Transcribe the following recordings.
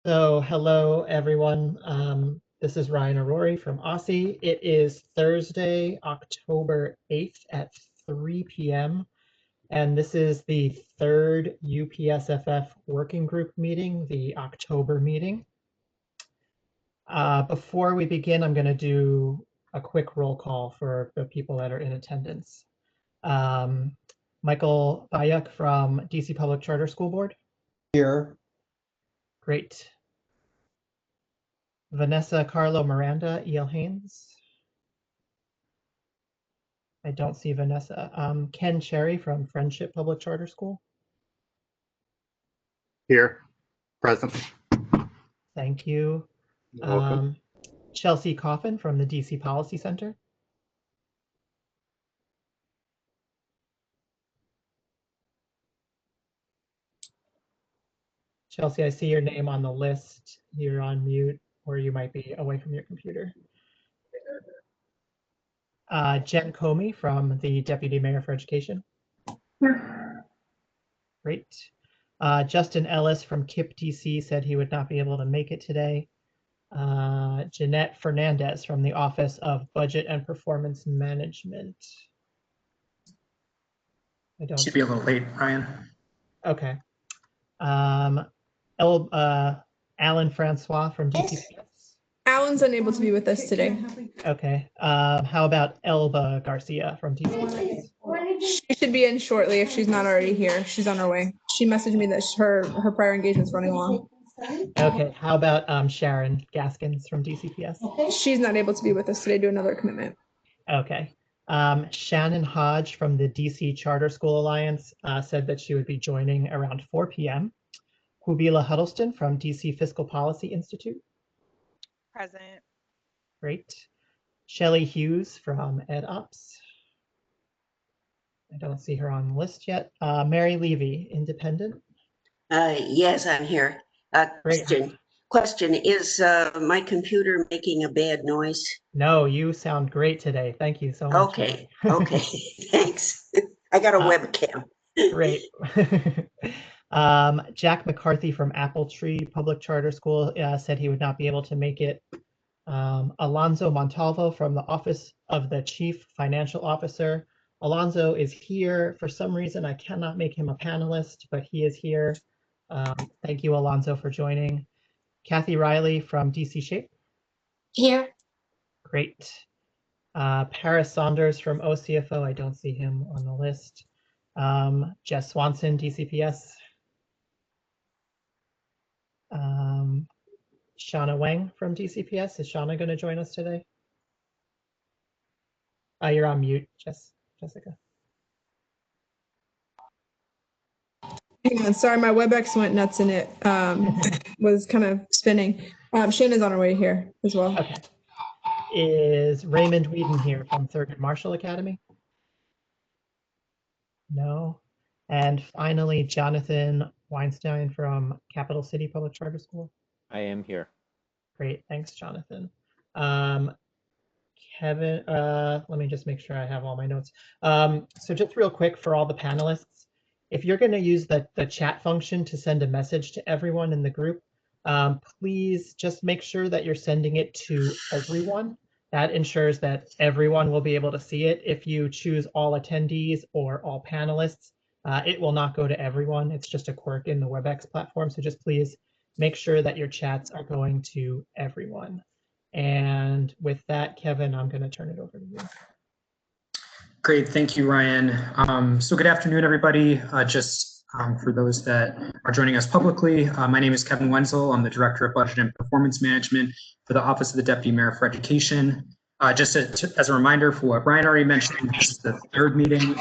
So hello, everyone. This is Ryan Arori from Aussie. It is Thursday, October 8th at 3 p.m. And this is the third UPSFF Working Group meeting, the October meeting. Before we begin, I'm going to do a quick roll call for the people that are in attendance. Michael Bayuk from DC Public Charter School Board. Here. Great. Vanessa Carlo Miranda, E.L. Haynes. I don't see Vanessa. Ken Cherry from Friendship Public Charter School. Here, present. Thank you. You're welcome. Chelsea Coffin from the DC Policy Center. Chelsea, I see your name on the list. You're on mute, or you might be away from your computer. Jen Comey from the Deputy Mayor for Education. Great. Justin Ellis from KIP DC said he would not be able to make it today. Jeanette Fernandez from the Office of Budget and Performance Management. I don't. Should be a little late, Ryan. Okay. Alan Francois from DCPS. Alan's unable to be with us today. Okay. How about Elba Garcia from DCPS? She should be in shortly if she's not already here. She's on her way. She messaged me that her prior engagement's running long. Okay. How about Sharon Gaskins from DCPS? She's not able to be with us today due to another commitment. Okay. Shannon Hodge from the DC Charter School Alliance said that she would be joining around 4 p.m. Hubila Huddleston from DC Fiscal Policy Institute. Present. Great. Shelley Hughes from EdOps. I don't see her on the list yet. Mary Levy, Independent. Yes, I'm here. Question, is my computer making a bad noise? No, you sound great today. Thank you so much. Okay, okay, thanks. I got a webcam. Great. Jack McCarthy from Apple Tree Public Charter School said he would not be able to make it. Alonzo Montalvo from the Office of the Chief Financial Officer. Alonzo is here. For some reason, I cannot make him a panelist, but he is here. Thank you, Alonzo, for joining. Kathy Riley from DC Shape. Here. Great. Paris Saunders from OCFO. I don't see him on the list. Jess Swanson, DCPS. Shauna Wang from DCPS. Is Shauna going to join us today? You're on mute, Jessica. Hang on, sorry, my WebEx went nuts and it was kind of spinning. Shannon's on her way here as well. Okay. Is Raymond Whedon here from Thurgood Marshall Academy? No. And finally, Jonathan Weinstein from Capital City Public Charter School. I am here. Great, thanks, Jonathan. Kevin, let me just make sure I have all my notes. So just real quick for all the panelists, if you're going to use the chat function to send a message to everyone in the group, please just make sure that you're sending it to everyone. That ensures that everyone will be able to see it. If you choose all attendees or all panelists, it will not go to everyone. It's just a quirk in the WebEx platform. So just please make sure that your chats are going to everyone. And with that, Kevin, I'm going to turn it over to you. Great, thank you, Ryan. So good afternoon, everybody. For those that are joining us publicly, my name is Kevin Wenzel. I'm the Director of Budget and Performance Management for the Office of the Deputy Mayor for Education. Just as a reminder for what Brian already mentioned, this is the third meeting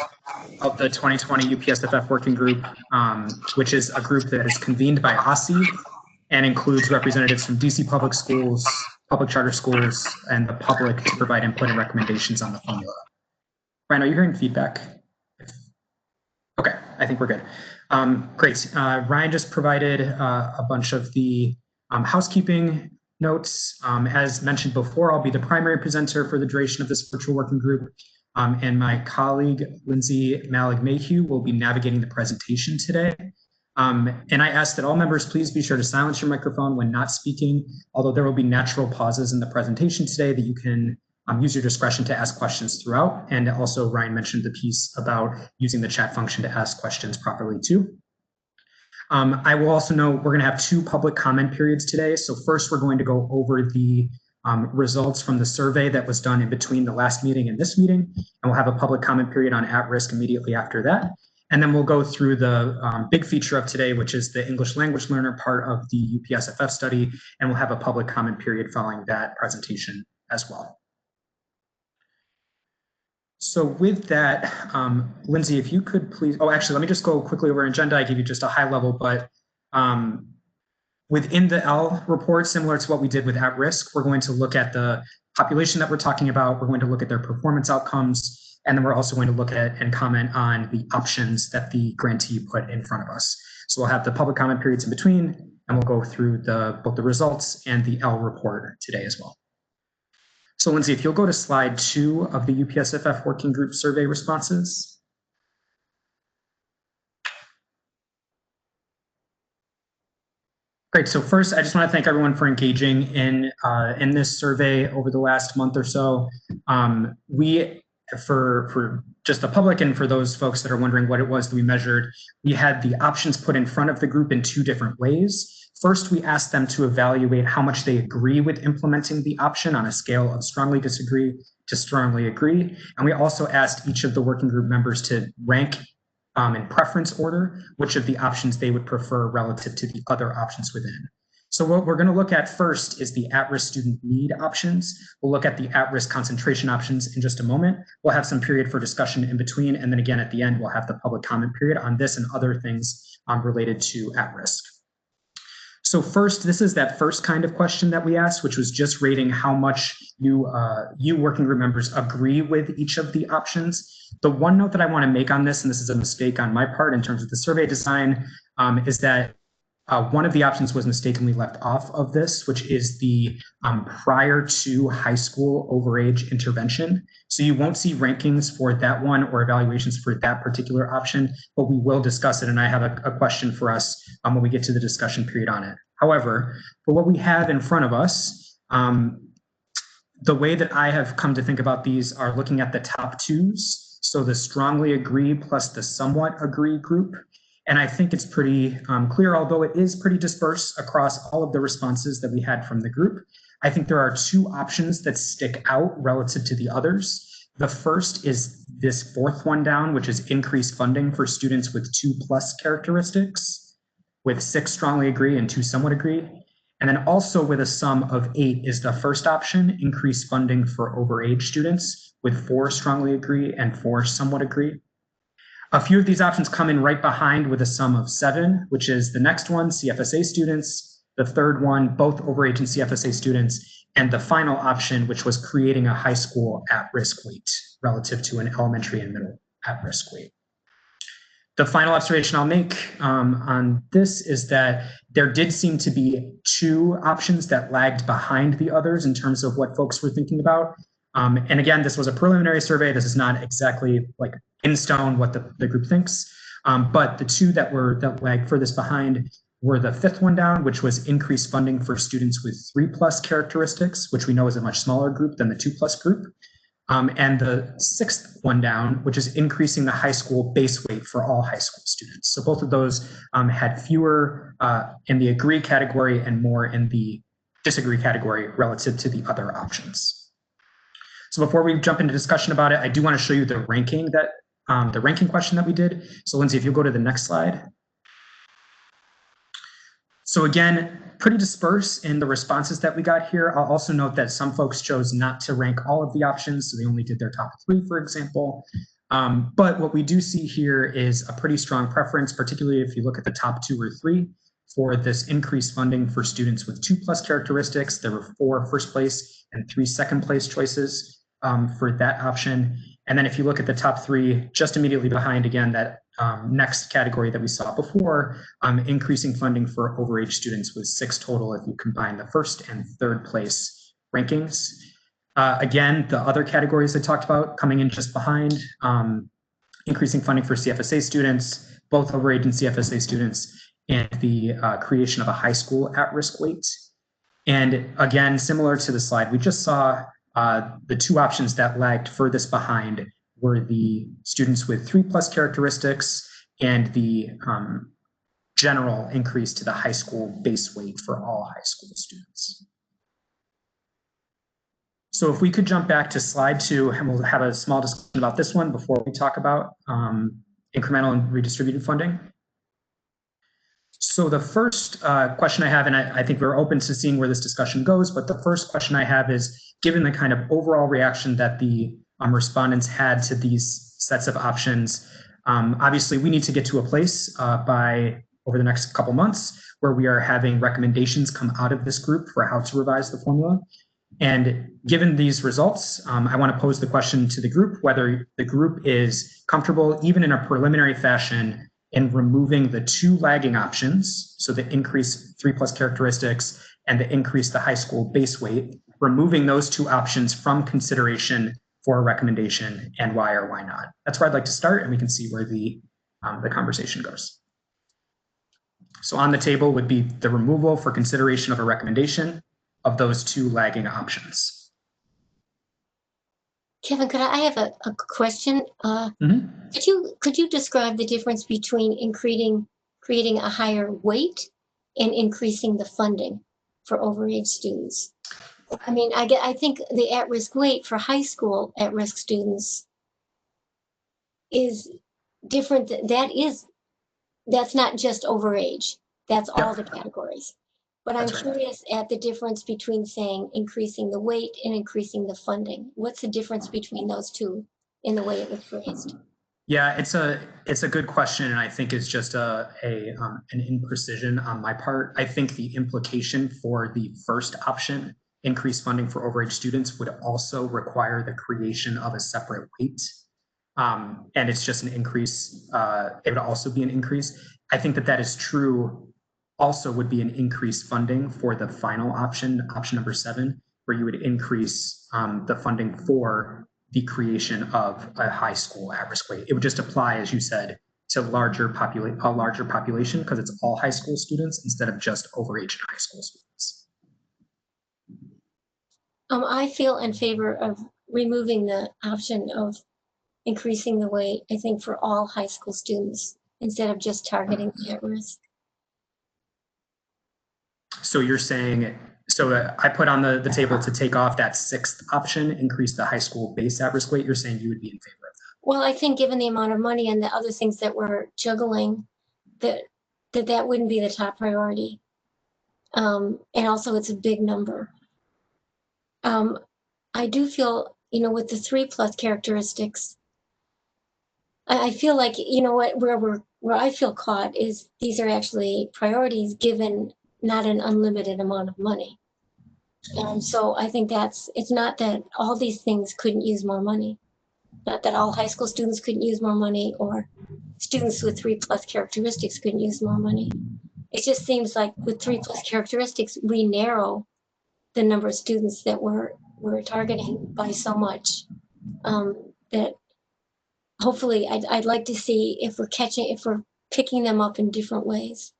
of the 2020 UPSFF Working Group, which is a group that is convened by OSSI and includes representatives from DC Public Schools, Public Charter Schools, and the public to provide input and recommendations on the formula. Brian, are you hearing feedback? Okay, I think we're good. Great. Ryan just provided a bunch of the housekeeping notes. As mentioned before, I'll be the primary presenter for the duration of this virtual working group, and my colleague, Lindsay Malig-Mayhew, will be navigating the presentation today. And I ask that all members please be sure to silence your microphone when not speaking, although there will be natural pauses in the presentation today that you can use your discretion to ask questions throughout. And also Ryan mentioned the piece about using the chat function to ask questions properly too. I will also note we're going to have 2 public comment periods today. So first, we're going to go over the results from the survey that was done in between the last meeting and this meeting, and we'll have a public comment period on at-risk immediately after that. And then we'll go through the big feature of today, which is the English language learner part of the UPSFF study, and we'll have a public comment period following that presentation as well. So with that, Lindsay, if you could please, oh, actually, let me just go quickly over agenda. I gave you just a high level, but within the L report, similar to what we did with at risk, we're going to look at the population that we're talking about. We're going to look at their performance outcomes, and then we're also going to look at and comment on the options that the grantee put in front of us. So we'll have the public comment periods in between, and we'll go through both the results and the L report today as well. So Lindsay, if you'll go to slide 2 of the UPSFF Working Group survey responses. Great. So first, I just want to thank everyone for engaging in this survey over the last month or so. For just the public and for those folks that are wondering what it was that we measured, we had the options put in front of the group in 2 different ways. First, we asked them to evaluate how much they agree with implementing the option on a scale of strongly disagree to strongly agree. And we also asked each of the working group members to rank in preference order which of the options they would prefer relative to the other options within. So what we're going to look at first is the at-risk student need options. We'll look at the at-risk concentration options in just a moment. We'll have some period for discussion in between. And then again, at the end, we'll have the public comment period on this and other things related to at-risk. So first, this is that first kind of question that we asked, which was just rating how much you working group members agree with each of the options. The one note that I want to make on this, and this is a mistake on my part in terms of the survey design, is that one of the options was mistakenly left off of this, which is the prior to high school overage intervention. So you won't see rankings for that one or evaluations for that particular option, but we will discuss it. And I have a question for us when we get to the discussion period on it. However, for what we have in front of us, the way that I have come to think about these are looking at the top 2s. So the strongly agree plus the somewhat agree group. And I think it's pretty clear, although it is pretty dispersed across all of the responses that we had from the group. I think there are 2 options that stick out relative to the others. The first is this 4th one down, which is increased funding for students with 2+ characteristics, with 6 strongly agree and 2 somewhat agree. And then also with a sum of 8 is the first option, increased funding for overage students, with 4 strongly agree and 4 somewhat agree. A few of these options come in right behind with a sum of 7, which is the next one, CFSA students, the 3rd one, both overage and CFSA students, and the final option, which was creating a high school at-risk weight relative to an elementary and middle at-risk weight. The final observation I'll make on this is that there did seem to be 2 options that lagged behind the others in terms of what folks were thinking about. And again, this was a preliminary survey. This is not exactly like in stone what the group thinks. But the 2 that lagged furthest behind were the 5th one down, which was increased funding for students with 3+ characteristics, which we know is a much smaller group than the 2+ group. And the 6th one down, which is increasing the high school base weight for all high school students. So both of those had fewer in the agree category and more in the disagree category relative to the other options. So before we jump into discussion about it, I do want to show you the ranking question that we did. So Lindsay, if you'll go to the next slide. So again, pretty dispersed in the responses that we got here. I'll also note that some folks chose not to rank all of the options. So they only did their top 3, for example. But what we do see here is a pretty strong preference, particularly if you look at the top 2 or 3 for this increased funding for students with 2+ characteristics. There were 4 first place and 3 second place choices for that option. And then if you look at the top 3, just immediately behind, again, that next category that we saw before, increasing funding for overage students with 6 total if you combine the 1st and 3rd place rankings. Again, the other categories I talked about coming in just behind, increasing funding for CFSA students, both overage and CFSA students, and the creation of a high school at-risk weight. And again, similar to the slide we just saw, the two options that lagged furthest behind were the students with 3+ characteristics and the general increase to the high school base weight for all high school students. So if we could jump back to slide 2, and we'll have a small discussion about this one before we talk about incremental and redistributed funding. So the first question I have, and I think we're open to seeing where this discussion goes, but the first question I have is, given the kind of overall reaction that the respondents had to these sets of options, obviously we need to get to a place by over the next couple months where we are having recommendations come out of this group for how to revise the formula. And given these results, I want to pose the question to the group, whether the group is comfortable, even in a preliminary fashion, in removing the two lagging options, so the increase 3+ characteristics and the increase the high school base weight, removing those two options from consideration for a recommendation, and why or why not. That's where I'd like to start, and we can see where the conversation goes. So on the table would be the removal for consideration of a recommendation of those two lagging options. Kevin, I have a question? Could you describe the difference between creating a higher weight and increasing the funding for overage students? I mean, I think the at-risk weight for high school at-risk students is different. That's not just overage. That's all the categories. But I'm curious at the difference between saying increasing the weight and increasing the funding. What's the difference between those two in the way it was phrased? Yeah, it's a good question, and I think it's just an imprecision on my part. I think the implication for the first option, increased funding for overage students, would also require the creation of a separate weight, and it's just an increase. It would also be an increase. I think that is true. Also would be an increased funding for the final option, option number 7, where you would increase the funding for the creation of a high school at-risk weight. It would just apply, as you said, to a larger population because it's all high school students instead of just overage and high school students. I feel in favor of removing the option of increasing the weight, I think, for all high school students instead of just targeting the at-risk. So you're saying, I put on the table to take off that 6th option, increase the high school base at-risk weight. You're saying you would be in favor of that? Well, I think given the amount of money and the other things that we're juggling, that wouldn't be the top priority. And also it's a big number. I do feel, with the 3+ characteristics, I feel like, where I feel caught is these are actually priorities given not an unlimited amount of money. So I think it's not that all these things couldn't use more money, not that all high school students couldn't use more money or students with 3+ characteristics couldn't use more money. It just seems like with 3+ characteristics, we narrow the number of students that we're targeting by so much that hopefully I'd like to see if we're picking them up in different ways.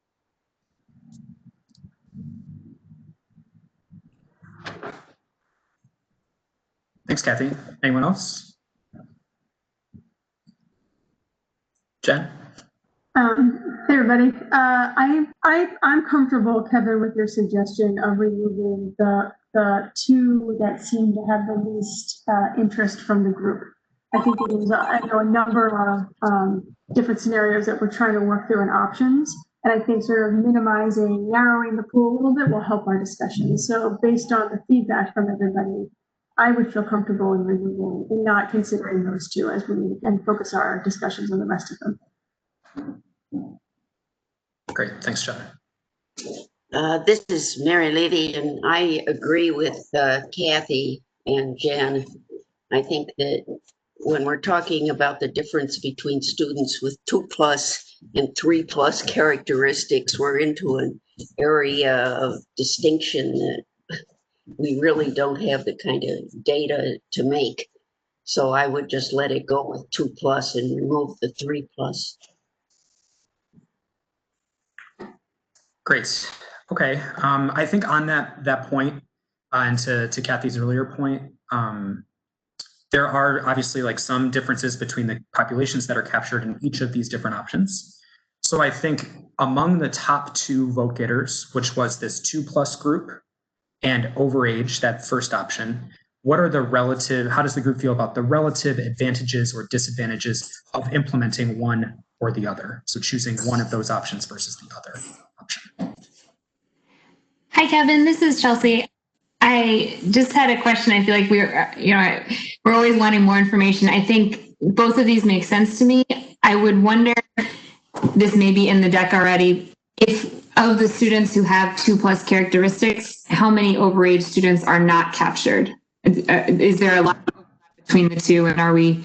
Thanks, Kathy. Anyone else? Jen? Hey, everybody. I'm comfortable, Kevin, with your suggestion of removing the two that seem to have the least interest from the group. I think there's a number of different scenarios that we're trying to work through and options. And I think sort of narrowing the pool a little bit will help our discussion. So based on the feedback from everybody, I would feel comfortable in removing and not considering those two as and focus our discussions on the rest of them. Great, thanks, Jen. This is Mary Levy, and I agree with Kathy and Jen. I think that when we're talking about the difference between students with 2+ and 3+ characteristics, we're into an area of distinction that we really don't have the kind of data to make. So I would just let it go with 2+ and remove the 3+. Great. Okay. I think on that point, and to Kathy's earlier point, there are obviously like some differences between the populations that are captured in each of these different options. So I think among the top two vote getters, which was this 2+ group and overage, that first option, what are the relative, how does the group feel about the relative advantages or disadvantages of implementing one or the other? So choosing one of those options versus the other option. Hi, Kevin. This is Chelsea. I just had a question. I feel like we're always wanting more information. I think both of these make sense to me. I would wonder, this may be in the deck already, if of the students who have 2+ characteristics, how many overage students are not captured? Is there a lot between the two, and are we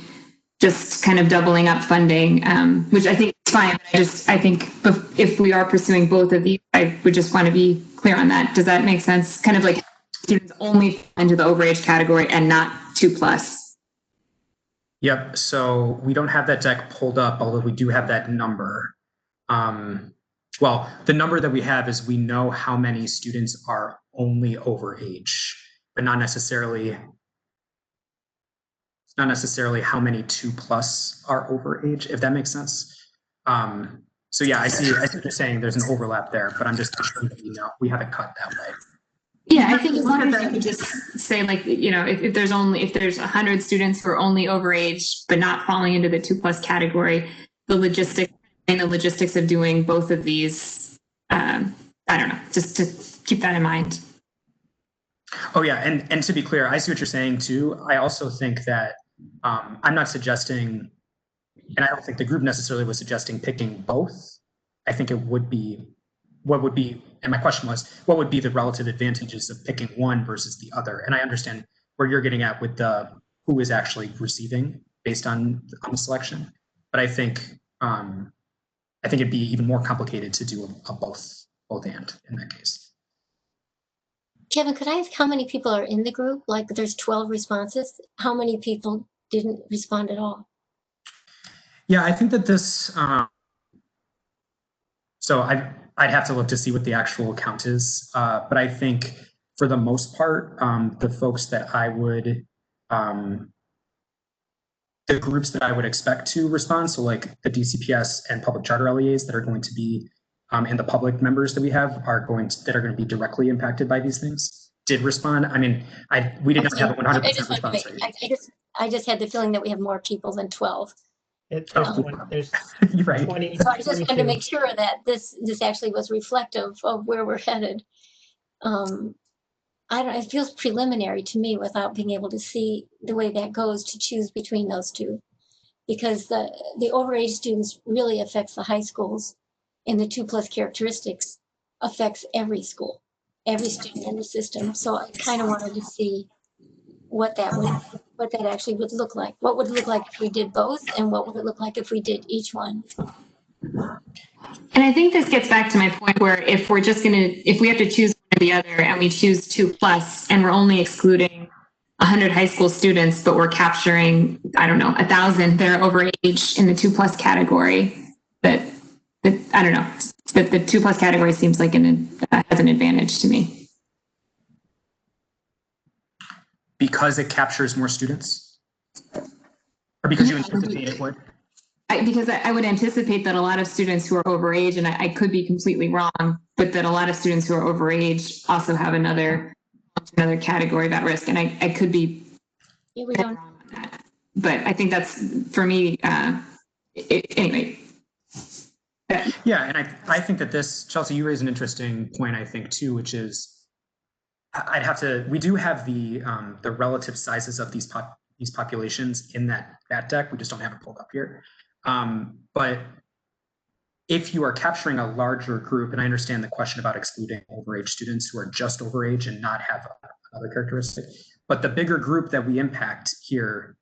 just kind of doubling up funding, which I think is fine. I think if we are pursuing both of these, I would just want to be clear on that. Does that make sense? Kind of like students only fall into the overage category and not 2+. Yep. So we don't have that deck pulled up, although we do have that number. Well, the number that we have is we know how many students are only overage, but not necessarily how many 2+ are overage, if that makes sense. So yeah, I see what you're saying. There's an overlap there, but I'm just, we have it cut that way. Yeah, I think as long as you could just say, like, if there's 100 students who are only overage but not falling into the 2+ category, the logistics of doing both of these, I don't know, just to keep that in mind. Oh yeah, and to be clear, I see what you're saying too. I also think that I'm not suggesting, and I don't think the group necessarily was suggesting picking both. I think it would be, and my question was, what would be the relative advantages of picking one versus the other? And I understand where you're getting at with the who is actually receiving based on the selection, but I think it'd be even more complicated to do a both and in that case. Kevin, could I ask how many people are in the group? Like there's 12 responses. How many people didn't respond at all? Yeah, I think that this, so I'd have to look to see what the actual count is. But I think for the most part, the folks that I would, the groups that I would expect to respond, so like the DCPS and public charter LEAs that are going to be, and the public members that we have are going to be directly impacted by these things, did respond. I mean, we did not have a 100% response rate. I just had the feeling that we have more people than 12. There's You're right. 20. So I just wanted to make sure that this actually was reflective of where we're headed. It feels preliminary to me without being able to see the way that goes to choose between those two, because the overage students really affects the high schools, and the 2+ characteristics affects every school, every student in the system. So I kind of wanted to see what that actually would look like. What would it look like if we did both, and what would it look like if we did each one? And I think this gets back to my point where if we have to choose one or the other, and we choose 2+, and we're only excluding 100 high school students, but we're capturing, 1,000 that are overage in the 2+ category, that I don't know, that the 2+ category seems like has an advantage to me. Because it captures more students? Or because you anticipate it would? Because I would anticipate that a lot of students who are overage, and I could be completely wrong, but that a lot of students who are overage also have another category of at risk. And I could be we don't. wrong on that. But I think that's, for me, anyway. Yeah, and I think that this, Chelsea, you raise an interesting point, I think, too, which is, we do have the relative sizes of these populations in that deck. We just don't have it pulled up here. But if you are capturing a larger group, and I understand the question about excluding overage students who are just overage and not have another characteristic, but the bigger group that we impact here,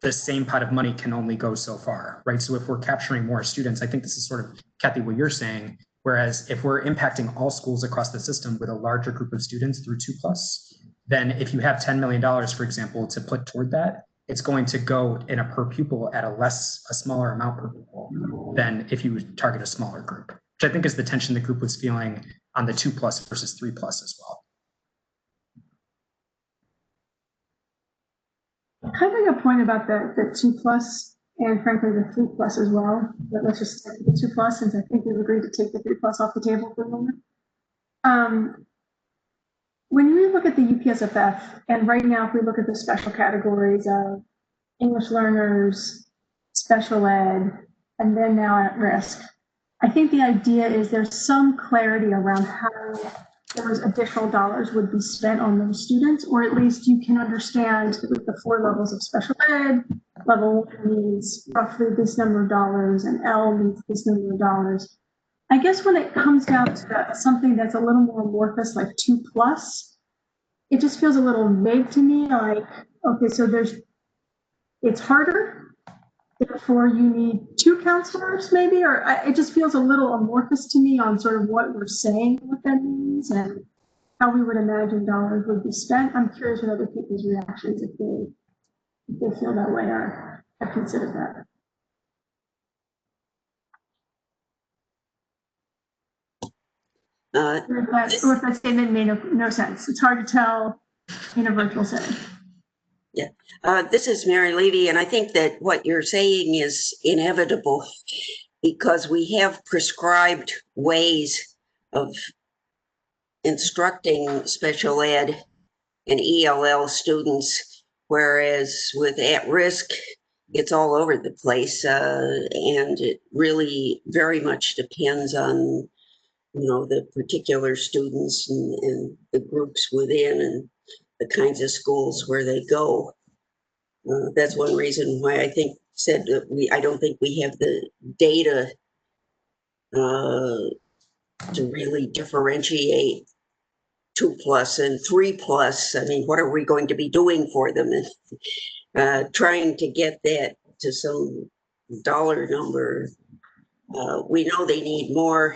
the same pot of money can only go so far, right? So if we're capturing more students, I think this is sort of, Kathy, what you're saying. Whereas if we're impacting all schools across the system with a larger group of students through 2+, then if you have $10 million, for example, to put toward that, it's going to go in a per pupil at a smaller amount per pupil than if you target a smaller group, which I think is the tension the group was feeling on the 2+ versus 3+ as well. I make a point about the 2+ and frankly the 3+ as well, but let's just stick with the 2+ since I think we've agreed to take the 3+ off the table for a moment. When we look at the UPSFF, and right now if we look at the special categories of English learners, special ed, and then now at risk, I think the idea is there's some clarity around how those additional dollars would be spent on those students, or at least you can understand with the 4 levels of special ed, level 1 needs roughly this number of dollars and L needs this number of dollars. I guess when it comes down to something that's a little more amorphous, like 2+, it just feels a little vague to me, like, okay, so it's harder, therefore you need 2 counselors maybe, or it just feels a little amorphous to me on sort of what we're saying, what that means, and how we would imagine dollars would be spent. I'm curious what other people's reactions, if they feel that way or have considered that. Or if that statement made no sense. It's hard to tell in a virtual setting. Yeah, this is Mary Levy, and I think that what you're saying is inevitable because we have prescribed ways of instructing special ed and ELL students, whereas with at-risk, it's all over the place, and it really very much depends on the particular students and the groups within and the kinds of schools where they go. That's one reason why I don't think we have the data to really differentiate 2+ and 3+. I mean, what are we going to be doing for them? And trying to get that to some dollar number. We know they need more.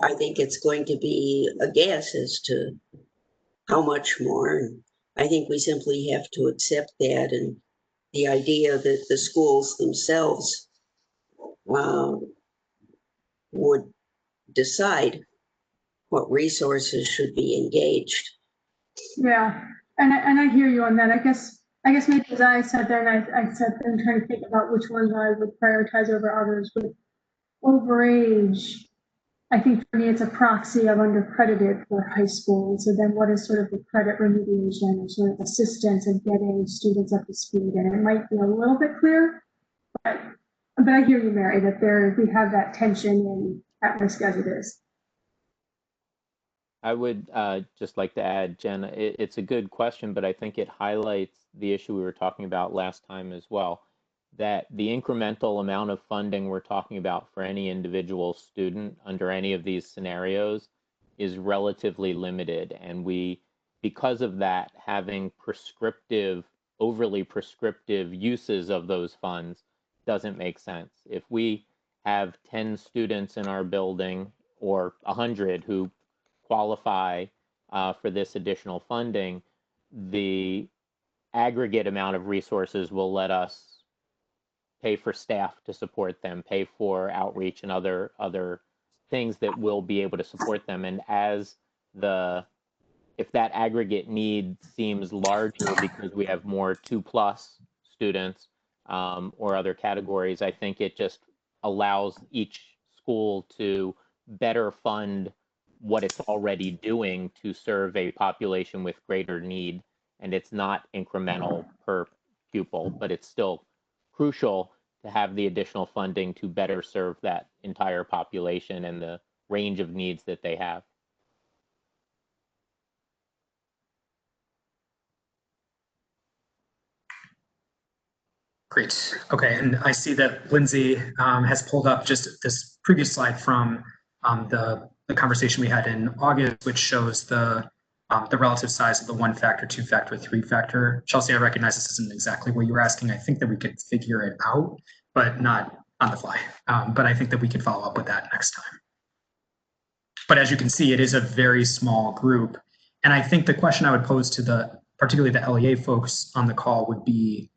I think it's going to be a guess as to how much more. I think we simply have to accept that, and the idea that the schools themselves would decide what resources should be engaged. Yeah, and I hear you on that. I guess maybe as I sat there and I sat there and trying to think about which ones I would prioritize over others. With overage, I think for me it's a proxy of undercredited for high school. So then what is sort of the credit remediation or sort of assistance in getting students up to speed? And it might be a little bit clear, but I hear you, Mary, that we have that tension in at risk as it is. I would just like to add, Jen, it's a good question, but I think it highlights the issue we were talking about last time as well, that the incremental amount of funding we're talking about for any individual student under any of these scenarios is relatively limited. And because of that, having overly prescriptive uses of those funds doesn't make sense. If we have 10 students in our building or 100 who qualify for this additional funding, the aggregate amount of resources will let us pay for staff to support them, pay for outreach and other things that will be able to support them. And if that aggregate need seems larger because we have more 2+ students or other categories, I think it just allows each school to better fund what it's already doing to serve a population with greater need. And it's not incremental per pupil, but it's still crucial to have the additional funding to better serve that entire population and the range of needs that they have. Great. Okay, and I see that Lindsay has pulled up just this previous slide from the conversation we had in August, which shows the relative size of the 1-factor, 2-factor, 3-factor. Chelsea, I recognize this isn't exactly what you were asking. I think that we could figure it out, but not on the fly. But I think that we could follow up with that next time. But as you can see, it is a very small group. And I think the question I would pose to particularly the LEA folks on the call would be,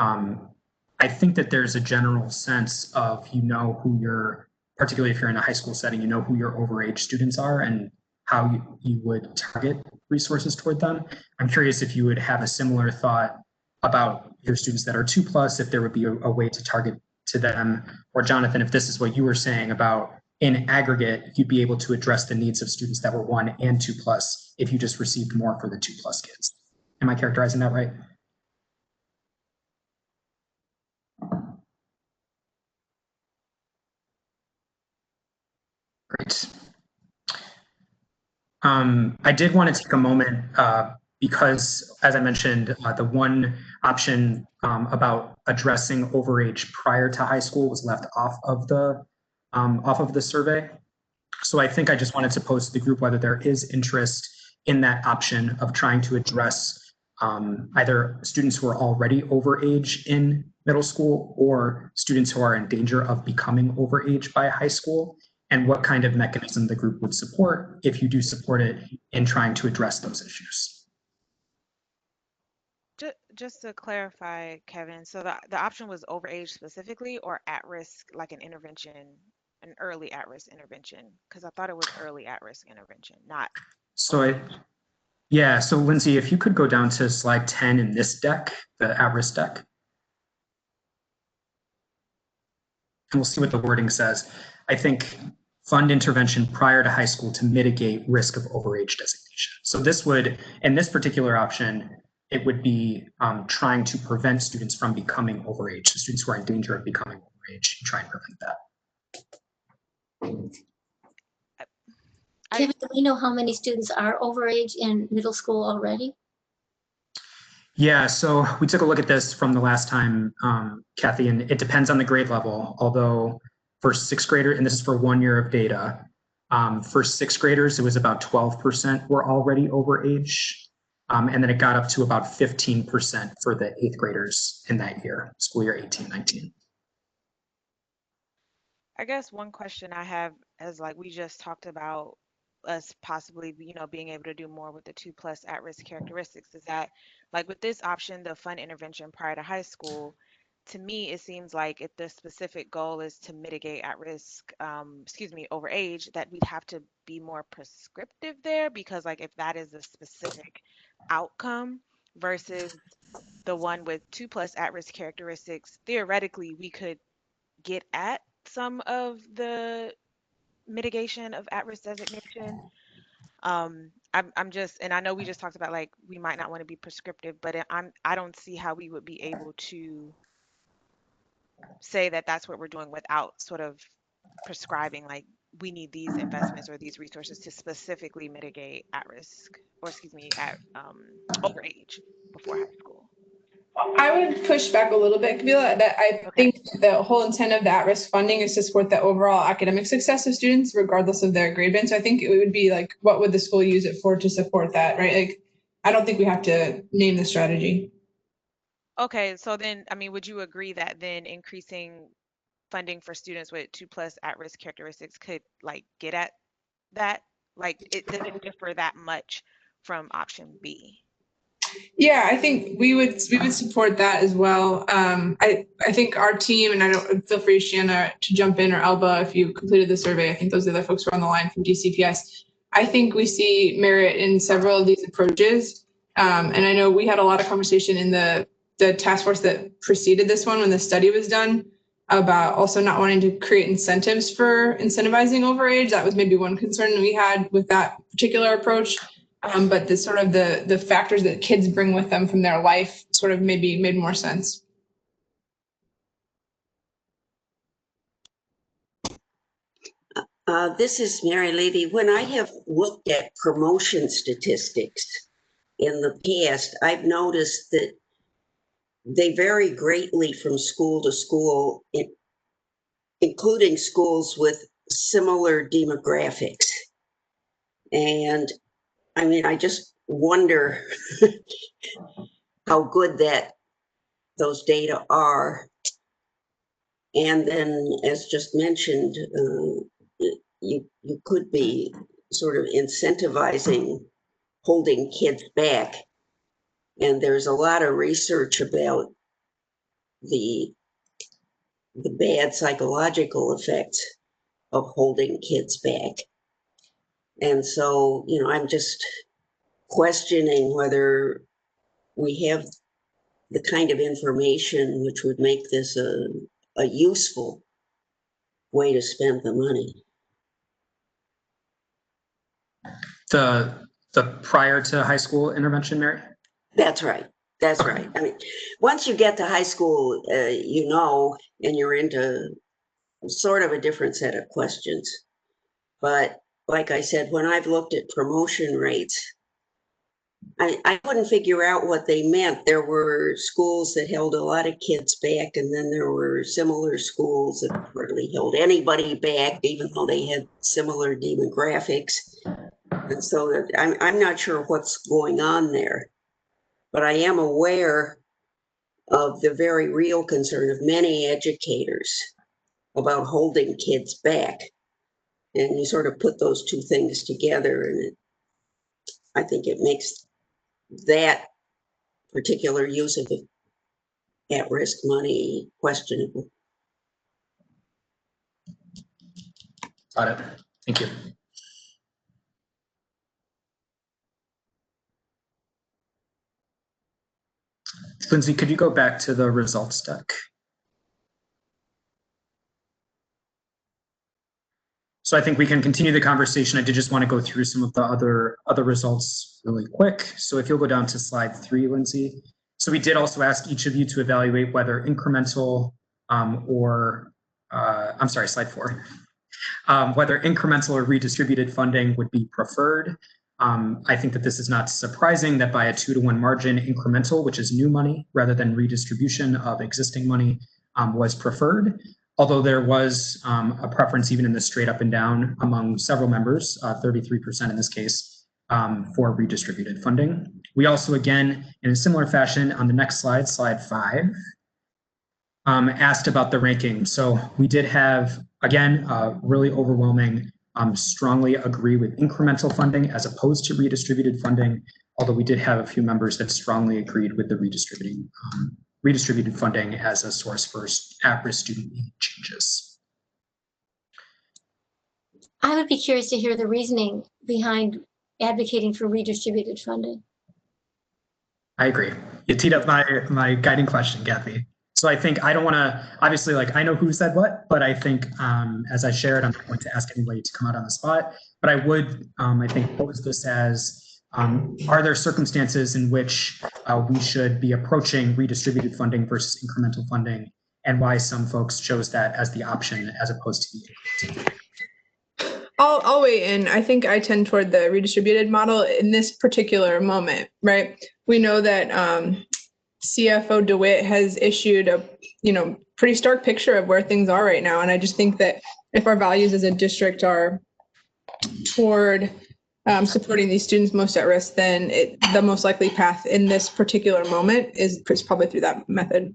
I think that there's a general sense of who your particularly if you're in a high school setting, you know who your overage students are and how you would target resources toward them. I'm curious if you would have a similar thought about your students that are 2+, if there would be a way to target to them, or Jonathan, if this is what you were saying about in aggregate, you'd be able to address the needs of students that were 1 and 2+ if you just received more for the 2+ kids. Am I characterizing that right? Great. I did want to take a moment because, as I mentioned, the one option about addressing overage prior to high school was left off of the survey. So I think I just wanted to pose to the group whether there is interest in that option of trying to address either students who are already overage in middle school or students who are in danger of becoming overage by high school, and what kind of mechanism the group would support, if you do support it, in trying to address those issues. Just to clarify, Kevin, so the option was overage specifically or at risk, like an intervention, an early at-risk intervention? Because I thought it was early at-risk intervention, not. So yeah, so Lindsay, if you could go down to slide 10 in this deck, the at-risk deck. And we'll see what the wording says. I think fund intervention prior to high school to mitigate risk of overage designation. So this would, in this particular option, it would be trying to prevent students from becoming overage, so students who are in danger of becoming overage, and try and prevent that. Kevin, do we know how many students are overage in middle school already? Yeah, so we took a look at this from the last time, Kathy, and it depends on the grade level, although for 6th grader, and this is for 1 year of data, for 6th graders, it was about 12% were already overage. And then it got up to about 15% for the 8th graders in that year, school year 18-19. I guess one question I have is, like, we just talked about us possibly, being able to do more with the 2+ at-risk characteristics. Is that, like, with this option, the fund intervention prior to high school, to me, it seems like if the specific goal is to mitigate at-risk, overage, that we'd have to be more prescriptive there, because, like, if that is a specific outcome versus the one with 2+ at-risk characteristics, theoretically, we could get at some of the mitigation of at-risk designation. I'm just, and I know we just talked about, like, we might not want to be prescriptive, but I don't see how we would be able to say that that's what we're doing without sort of prescribing, like, we need these investments or these resources to specifically mitigate at risk, or at overage before high school. I would push back a little bit, Kabila, that I think the whole intent of the at-risk funding is to support the overall academic success of students, regardless of their grade band. So I think it would be like, what would the school use it for to support that, right? Like, I don't think we have to name the strategy. Okay, so then, I mean, would you agree that then increasing funding for students with 2+ at-risk characteristics could, like, get at that? Like, it doesn't differ that much from option B? Yeah, I think we would support that as well. I think our team, and I don't, feel free, Shanna, to jump in, or Elba, if you completed the survey. I think those are the folks who are on the line from DCPS. I think we see merit in several of these approaches. And I know we had a lot of conversation in the task force that preceded this one when the study was done about also not wanting to create incentives for incentivizing overage. That was maybe one concern we had with that particular approach. But the sort of the factors that kids bring with them from their life sort of maybe made more sense. This is Mary Levy. When I have looked at promotion statistics in the past, I've noticed that they vary greatly from school to school, including schools with similar demographics. And I mean, I just wonder how good that those data are. And then, as just mentioned, you could be sort of incentivizing holding kids back. And there's a lot of research about the bad psychological effects of holding kids back. And so, you know, I'm just questioning whether we have the kind of information which would make this a useful way to spend the money. The prior to high school intervention, Mary? That's right. That's right. I mean, once you get to high school, you know, and you're into sort of a different set of questions. But like I said, when I've looked at promotion rates, I couldn't figure out what they meant. There were schools that held a lot of kids back, and then there were similar schools that hardly held anybody back, even though they had similar demographics. And so I'm not sure what's going on there, but I am aware of the very real concern of many educators about holding kids back. And you sort of put those two things together, and I think it makes that particular use of at-risk money questionable. Got it. Thank you. Lindsay, could you go back to the results deck? So I think we can continue the conversation. I did just want to go through some of the other results really quick. So if you'll go down to slide 3, Lindsay. So we did also ask each of you to evaluate whether incremental I'm sorry, slide 4. Whether incremental or redistributed funding would be preferred. I think that this is not surprising that by a 2-to-1 margin, incremental, which is new money, rather than redistribution of existing money, was preferred. Although there was a preference even in the straight up and down among several members, 33% in this case, for redistributed funding. We also, again, in a similar fashion on the next slide, slide 5, asked about the ranking. So we did have, again, really overwhelming, strongly agree with incremental funding as opposed to redistributed funding, although we did have a few members that strongly agreed with the redistributed funding as a source for at-risk student need changes. I would be curious to hear the reasoning behind advocating for redistributed funding. I agree. You teed up my guiding question, Kathy. So I think I don't want to, obviously, like I know who said what, but I think as I shared, I'm not going to ask anybody to come out on the spot, but I would, I think, pose this as, are there circumstances in which we should be approaching redistributed funding versus incremental funding, and why some folks chose that as the option as opposed to the I'll weigh in. I think I tend toward the redistributed model in this particular moment, right? We know that CFO DeWitt has issued a, pretty stark picture of where things are right now. And I just think that if our values as a district are toward supporting these students most at risk, then the most likely path in this particular moment is probably through that method.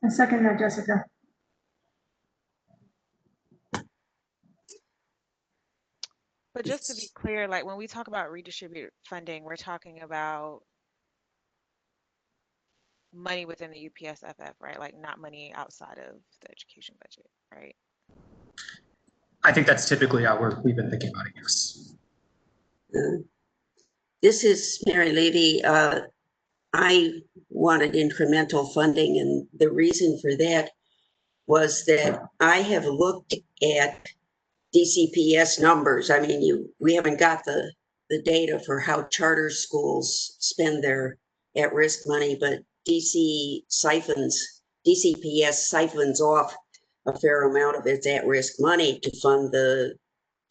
I second that, Jessica. But just to be clear, like when we talk about redistributed funding, we're talking about money within the UPSFF, right? Like not money outside of the education budget, right? I think that's typically how we've been thinking about it, yes. This is Mary Levy. I wanted incremental funding, and the reason for that was that I have looked at DCPS numbers. I mean, we haven't got the data for how charter schools spend their at-risk money, but DCPS siphons off a fair amount of its at-risk money to fund the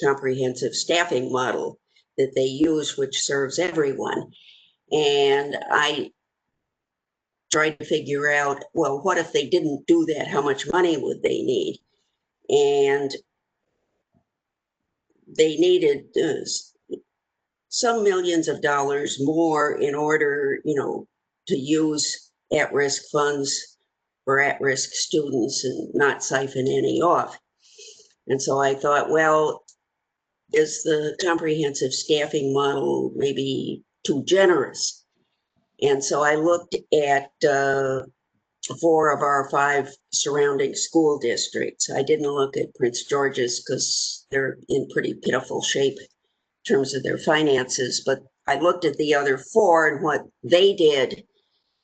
comprehensive staffing model that they use, which serves everyone. And I tried to figure out, well, what if they didn't do that? How much money would they need? And they needed some millions of dollars more in order, to use at-risk funds for at-risk students and not siphon any off. And so I thought, well, is the comprehensive staffing model maybe too generous? And so I looked at 4 of our 5 surrounding school districts. I didn't look at Prince George's because they're in pretty pitiful shape in terms of their finances, but I looked at the other 4 and what they did,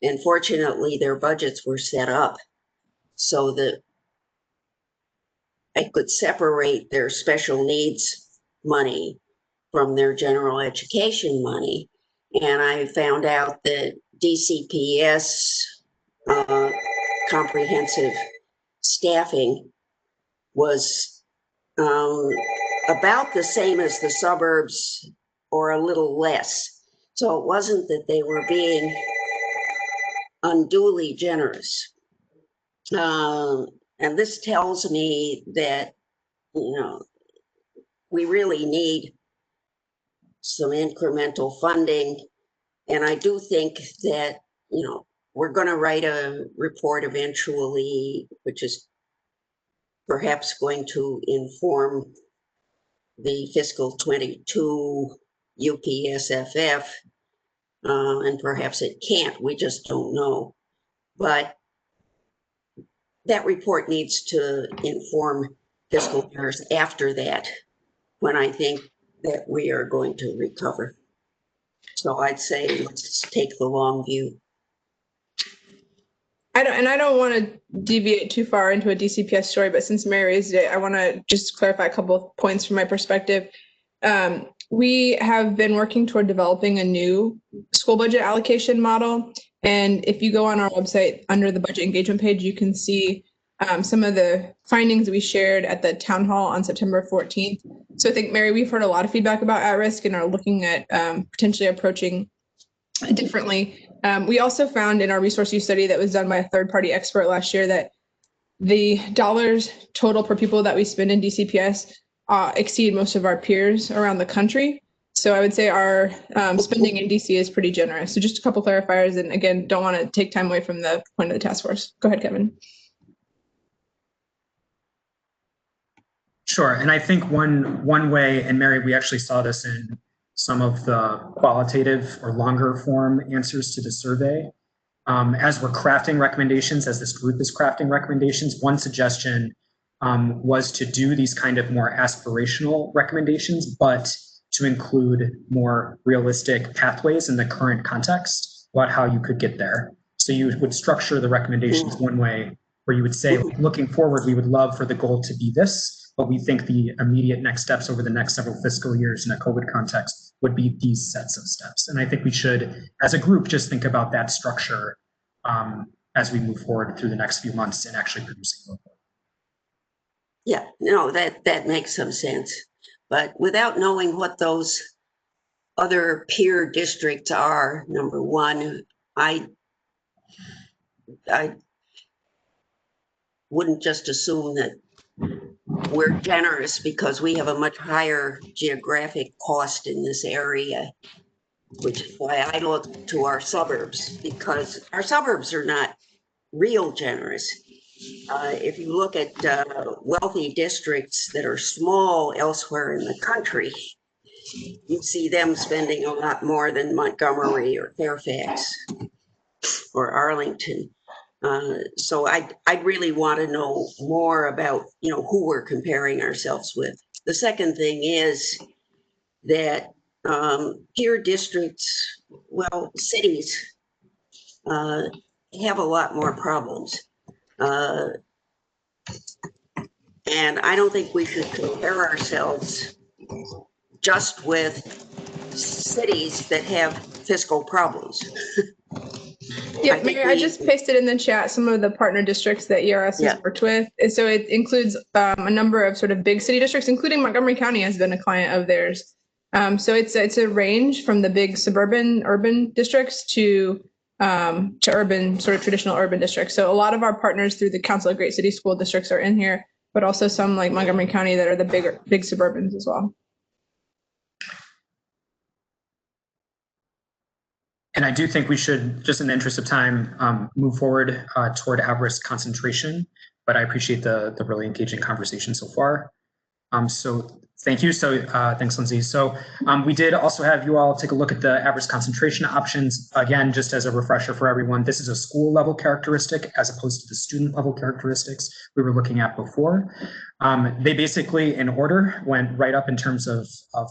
and fortunately their budgets were set up so that I could separate their special needs money from their general education money. And I found out that DCPS comprehensive staffing was about the same as the suburbs or a little less. So it wasn't that they were being unduly generous. And this tells me that, you know, we really need some incremental funding. And I do think that, you know, we're going to write a report eventually, which is perhaps going to inform the fiscal 22 UPSFF, and perhaps it can't, we just don't know. But that report needs to inform fiscal years after that, when I think that we are going to recover. So I'd say let's take the long view. I don't want to deviate too far into a DCPS story, but since Mary raised it, I want to just clarify a couple of points from my perspective. We have been working toward developing a new school budget allocation model. And if you go on our website under the budget engagement page, you can see some of the findings we shared at the town hall on September 14th. So I think, Mary, we've heard a lot of feedback about at-risk and are looking at potentially approaching it differently. We also found in our resource use study that was done by a third-party expert last year that the dollars total per pupil that we spend in DCPS exceed most of our peers around the country. So I would say our spending in DC is pretty generous. So just a couple clarifiers, and again, don't want to take time away from the point of the task force. Go ahead, Kevin. Sure, and I think one way, and Mary, we actually saw this in some of the qualitative or longer form answers to the survey. As we're crafting recommendations, as this group is crafting recommendations, one suggestion was to do these kind of more aspirational recommendations, but to include more realistic pathways in the current context about how you could get there. So you would structure the recommendations one way where you would say, looking forward, we would love for the goal to be this, but we think the immediate next steps over the next several fiscal years in a COVID context would be these sets of steps. And I think we should, as a group, just think about that structure as we move forward through the next few months and actually producing a report. Yeah, no, that makes some sense. But without knowing what those other peer districts are, number one, I wouldn't just assume that we're generous because we have a much higher geographic cost in this area, which is why I look to our suburbs, because our suburbs are not real generous. If you look at wealthy districts that are small elsewhere in the country, you see them spending a lot more than Montgomery or Fairfax or Arlington. So I'd really want to know more about, you know, who we're comparing ourselves with. The second thing is that peer districts, well, cities have a lot more problems. And I don't think we should compare ourselves just with cities that have fiscal problems. Yeah, Mary, I just pasted in the chat some of the partner districts that ERS has worked with. And so it includes a number of sort of big city districts, including Montgomery County has been a client of theirs. So it's a range from the big suburban urban districts to urban, sort of traditional urban districts. So a lot of our partners through the Council of Great City School Districts are in here, but also some like Montgomery County that are the big suburbans as well. And I do think we should, just in the interest of time, move forward toward at-risk concentration, but I appreciate the really engaging conversation so far. So Thank you. So thanks, Lindsay. So we did also have you all take a look at the at-risk concentration options. Again, just as a refresher for everyone, this is a school level characteristic as opposed to the student level characteristics we were looking at before. They basically, in order, went right up in terms of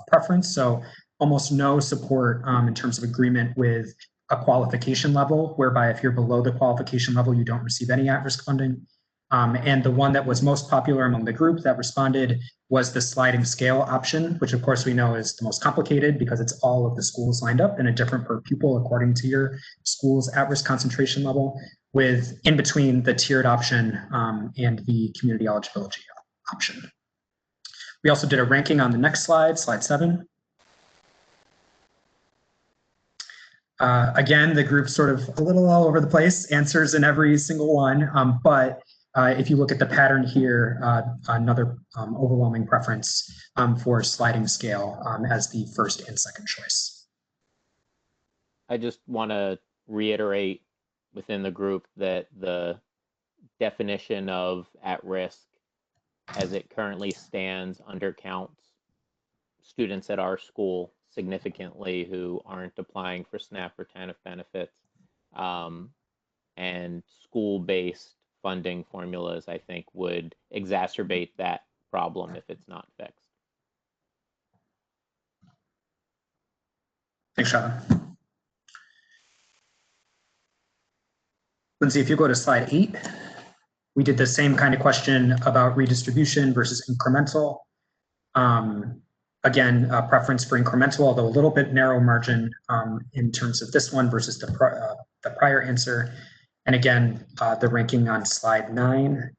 preference. So almost no support in terms of agreement with a qualification level, whereby if you're below the qualification level, you don't receive any at-risk funding. And the one that was most popular among the group that responded was the sliding scale option, which of course we know is the most complicated because it's all of the schools lined up and a different per pupil according to your school's at-risk concentration level, with in between the tiered option and the community eligibility option. We also did a ranking on the next slide, slide 7. Again, the group's sort of a little all over the place, answers in every single one, but if you look at the pattern here, another overwhelming preference for sliding scale as the first and second choice. I just want to reiterate within the group that the definition of at risk as it currently stands undercounts students at our school significantly who aren't applying for SNAP or TANF benefits, and school-based funding formulas, I think, would exacerbate that problem if it's not fixed. Thanks, Shava. Lindsay, if you go to slide 8, we did the same kind of question about redistribution versus incremental. Again, preference for incremental, although a little bit narrow margin in terms of this one versus the prior answer. And again, the ranking on slide 9.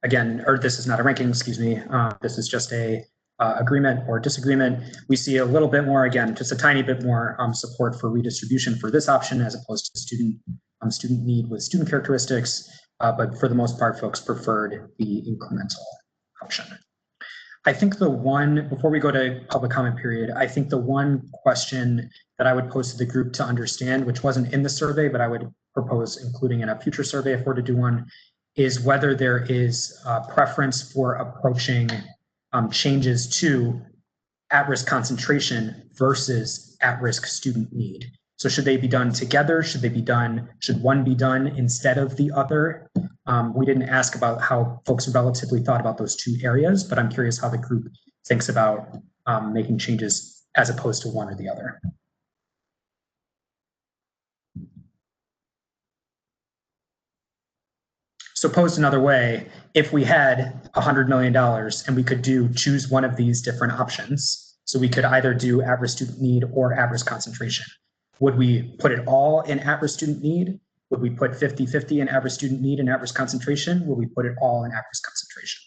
Again, or this is not a ranking, excuse me. This is just a agreement or disagreement. We see a little bit more, again, just a tiny bit more support for redistribution for this option as opposed to student need with student characteristics. But for the most part, folks preferred the incremental option. I think the one, before we go to public comment period, I think the one question that I would pose to the group to understand, which wasn't in the survey, but I would propose including in a future survey if we're to do one, is whether there is a preference for approaching changes to at-risk concentration versus at-risk student need. So should they be done together? Should one be done instead of the other? We didn't ask about how folks relatively thought about those two areas, but I'm curious how the group thinks about making changes as opposed to one or the other. So posed another way, if we had $100 million and we could choose one of these different options, so we could either do at-risk student need or at-risk concentration, would we put it all in at-risk student need? Would we put 50-50 in at-risk student need and at-risk concentration? Would we put it all in at-risk concentration?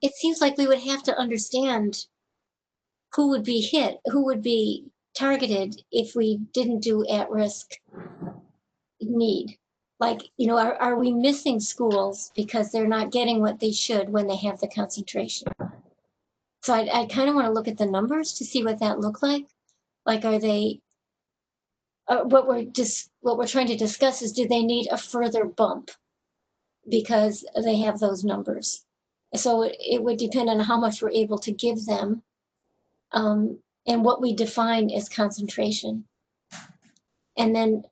It seems like we would have to understand who would be hit, who would be targeted if we didn't do at-risk need. Like, you know, are we missing schools because they're not getting what they should when they have the concentration? So I kind of want to look at the numbers to see what that look like. Like, are they, what we're trying to discuss is, do they need a further bump because they have those numbers? So it would depend on how much we're able to give them and what we define as concentration. And then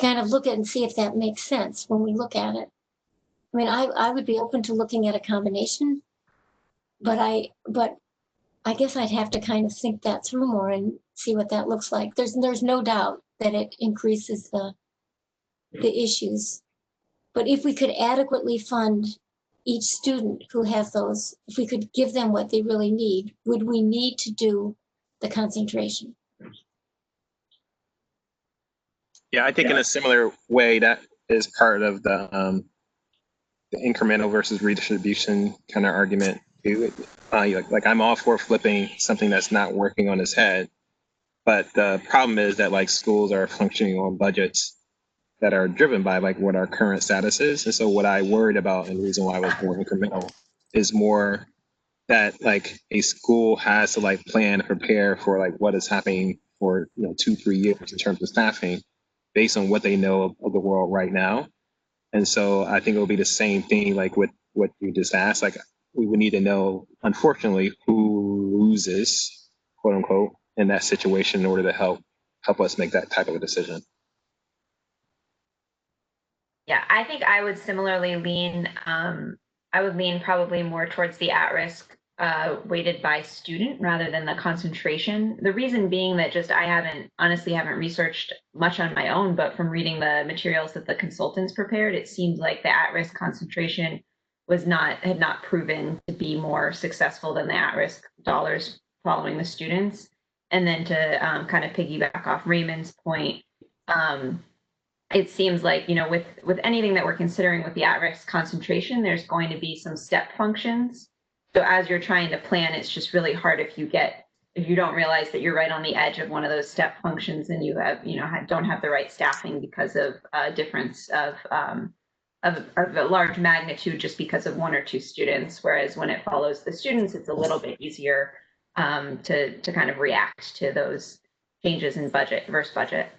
kind of look at and see if that makes sense when we look at it. I mean, I would be open to looking at a combination, but I guess I'd have to kind of think that through more and see what that looks like. There's no doubt that it increases the issues. But if we could adequately fund each student who has those, if we could give them what they really need, would we need to do the concentration? Yeah, I think in a similar way, that is part of the incremental versus redistribution kind of argument too. Like I'm all for flipping something that's not working on its head, but the problem is that like schools are functioning on budgets that are driven by like what our current status is. And so what I worried about, and the reason why I was more incremental, is more that like a school has to like plan and prepare for like what is happening for 2-3 years in terms of staffing, based on what they know of the world right now. And so I think it will be the same thing like with what you just asked. Like we would need to know, unfortunately, who loses, quote unquote, in that situation in order to help us make that type of a decision. Yeah, I think I would similarly lean, I would lean probably more towards the at-risk weighted by student rather than the concentration. The reason being that just I honestly haven't researched much on my own, but from reading the materials that the consultants prepared, it seems like the at-risk concentration had not proven to be more successful than the at-risk dollars following the students. And then to kind of piggyback off Raymond's point, it seems like, you know, with anything that we're considering with the at-risk concentration, there's going to be some step functions. So as you're trying to plan, it's just really hard if you don't realize that you're right on the edge of one of those step functions and you have, you know, don't have the right staffing because of a difference of a large magnitude just because of one or two students. Whereas when it follows the students, it's a little bit easier to kind of react to those changes in budget versus budget.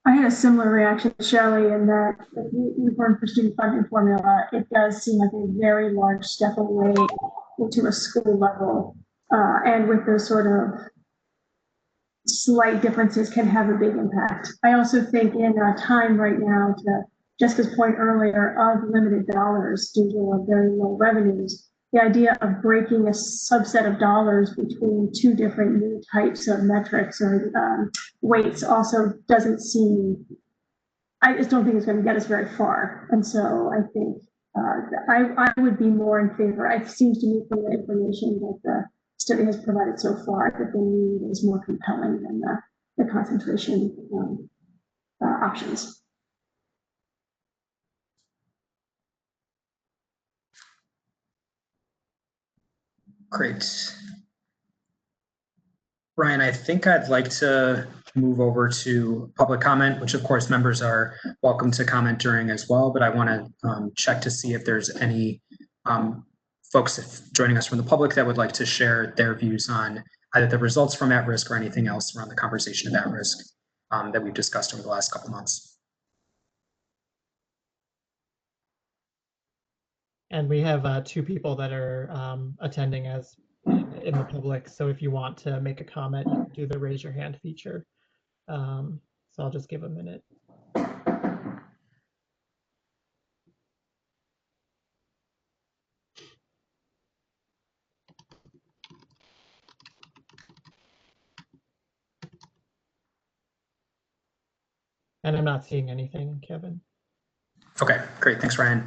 I had a similar reaction to Shelley in that if you run for student funding formula, it does seem like a very large step away into a school level. And with those sort of slight differences can have a big impact. I also think in a time right now, to Jessica's point earlier, of limited dollars due to very low revenues, the idea of breaking a subset of dollars between two different new types of metrics or weights also doesn't seem, I just don't think it's going to get us very far. And so I think I would be more in favor. It seems to me from the information that the study has provided so far that the need is more compelling than the concentration options. Great. Ryan, I think I'd like to move over to public comment, which of course members are welcome to comment during as well, but I want to check to see if there's any folks joining us from the public that would like to share their views on either the results from at-risk or anything else around the conversation of at-risk that we've discussed over the last couple months. And we have 2 people that are attending as in the public. So if you want to make a comment, you can do the raise your hand feature. So I'll just give a minute. And I'm not seeing anything, Kevin. Okay, great. Thanks, Ryan.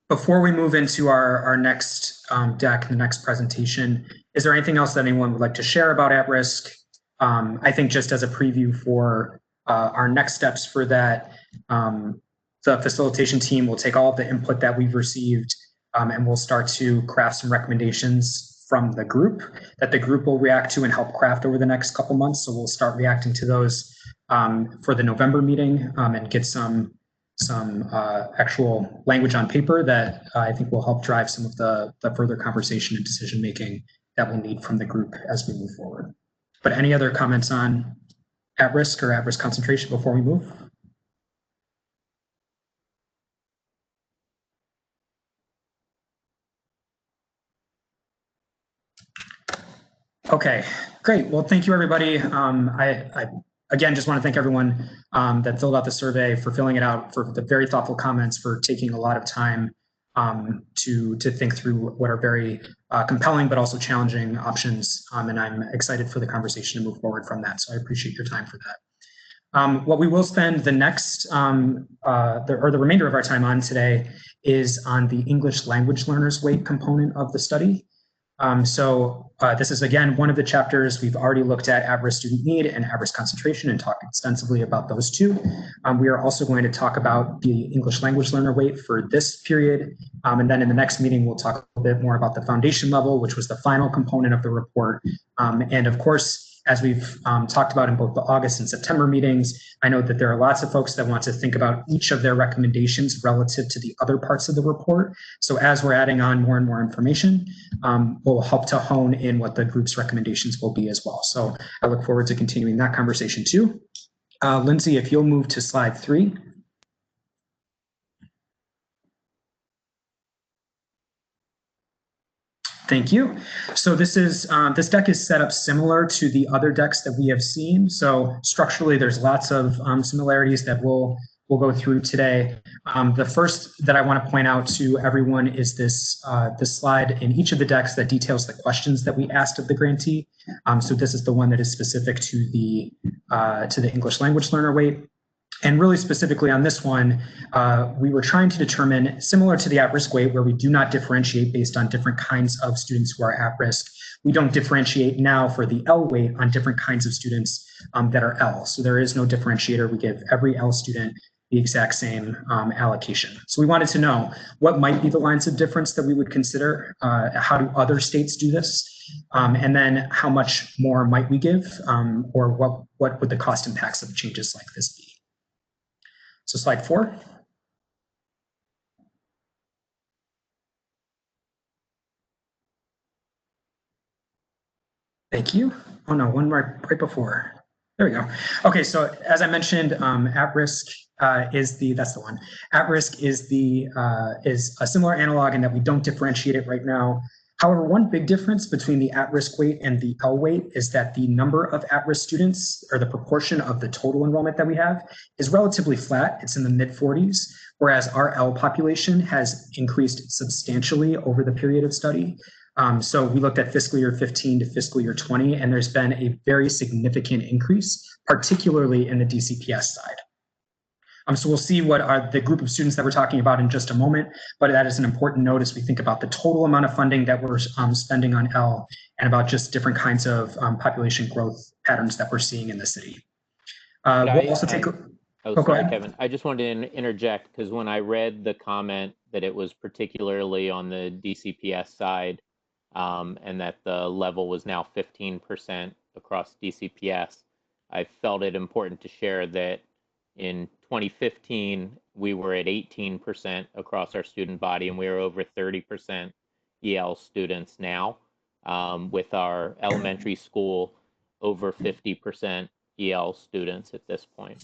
Before we move into our next deck, the next presentation, is there anything else that anyone would like to share about at-risk? I think just as a preview for our next steps for that, the facilitation team will take all of the input that we've received and we'll start to craft some recommendations from the group that the group will react to and help craft over the next couple months. So we'll start reacting to those for the November meeting and get some actual language on paper that I think will help drive some of the further conversation and decision making that we'll need from the group as we move forward. But any other comments on at-risk or at-risk concentration before we move? Okay, great. Well, thank you, everybody. I again just want to thank everyone that filled out the survey, for filling it out, for the very thoughtful comments, for taking a lot of time to think through what are very compelling but also challenging options. And I'm excited for the conversation to move forward from that. So I appreciate your time for that. What we will spend the next the remainder of our time on today is on the English language learners weight component of the study. This is, again, one of the chapters. We've already looked at-risk student need and at-risk concentration and talked extensively about those two. We are also going to talk about the English language learner weight for this period. And then in the next meeting, we'll talk a little bit more about the foundation level, which was the final component of the report. And of course, as we've talked about in both the August and September meetings, I know that there are lots of folks that want to think about each of their recommendations relative to the other parts of the report. So as we're adding on more and more information, we'll help to hone in what the group's recommendations will be as well. So I look forward to continuing that conversation too. Lindsay, if you'll move to slide 3. Thank you. So this deck is set up similar to the other decks that we have seen. So structurally, there's lots of similarities that we'll go through today. The first that I want to point out to everyone is this slide in each of the decks that details the questions that we asked of the grantee. So this is the one that is specific to the English language learner weight. And really specifically on this one, we were trying to determine, similar to the at-risk weight, where we do not differentiate based on different kinds of students who are at risk. We don't differentiate now for the L weight on different kinds of students that are L. So there is no differentiator. We give every L student the exact same allocation. So we wanted to know what might be the lines of difference that we would consider. How do other states do this? And then how much more might we give, or what would the cost impacts of changes like this be? So slide 4. Thank you. Oh no, one right before. There we go. Okay, so as I mentioned, at-risk is that's the one. At-risk is a similar analog in that we don't differentiate it right now. However, one big difference between the at-risk weight and the L weight is that the number of at-risk students, or the proportion of the total enrollment that we have, is relatively flat. It's in the mid-40s, whereas our L population has increased substantially over the period of study. So we looked at fiscal year 15 to fiscal year 20, and there's been a very significant increase, particularly in the DCPS side. So we'll see what are the group of students that we're talking about in just a moment, but that is an important note as we think about the total amount of funding that we're spending on L, and about just different kinds of population growth patterns that we're seeing in the city. We'll also take sorry, Kevin. I just wanted to interject, because when I read the comment that it was particularly on the DCPS side, and that the level was now 15% across DCPS, I felt it important to share that in 2015, we were at 18% across our student body, and we are over 30% EL students now, with our elementary school over 50% EL students at this point.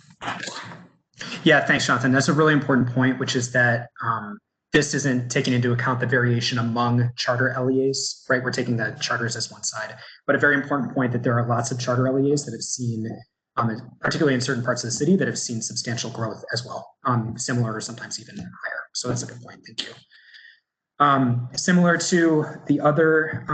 Yeah, thanks, Jonathan. That's a really important point, which is that this isn't taking into account the variation among charter LEAs, right? We're taking the charters as one side, but a very important point that there are lots of charter LEAs that have seen, particularly in certain parts of the city, that have seen substantial growth as well, similar or sometimes even higher. So that's a good point. Thank you. Similar to the other,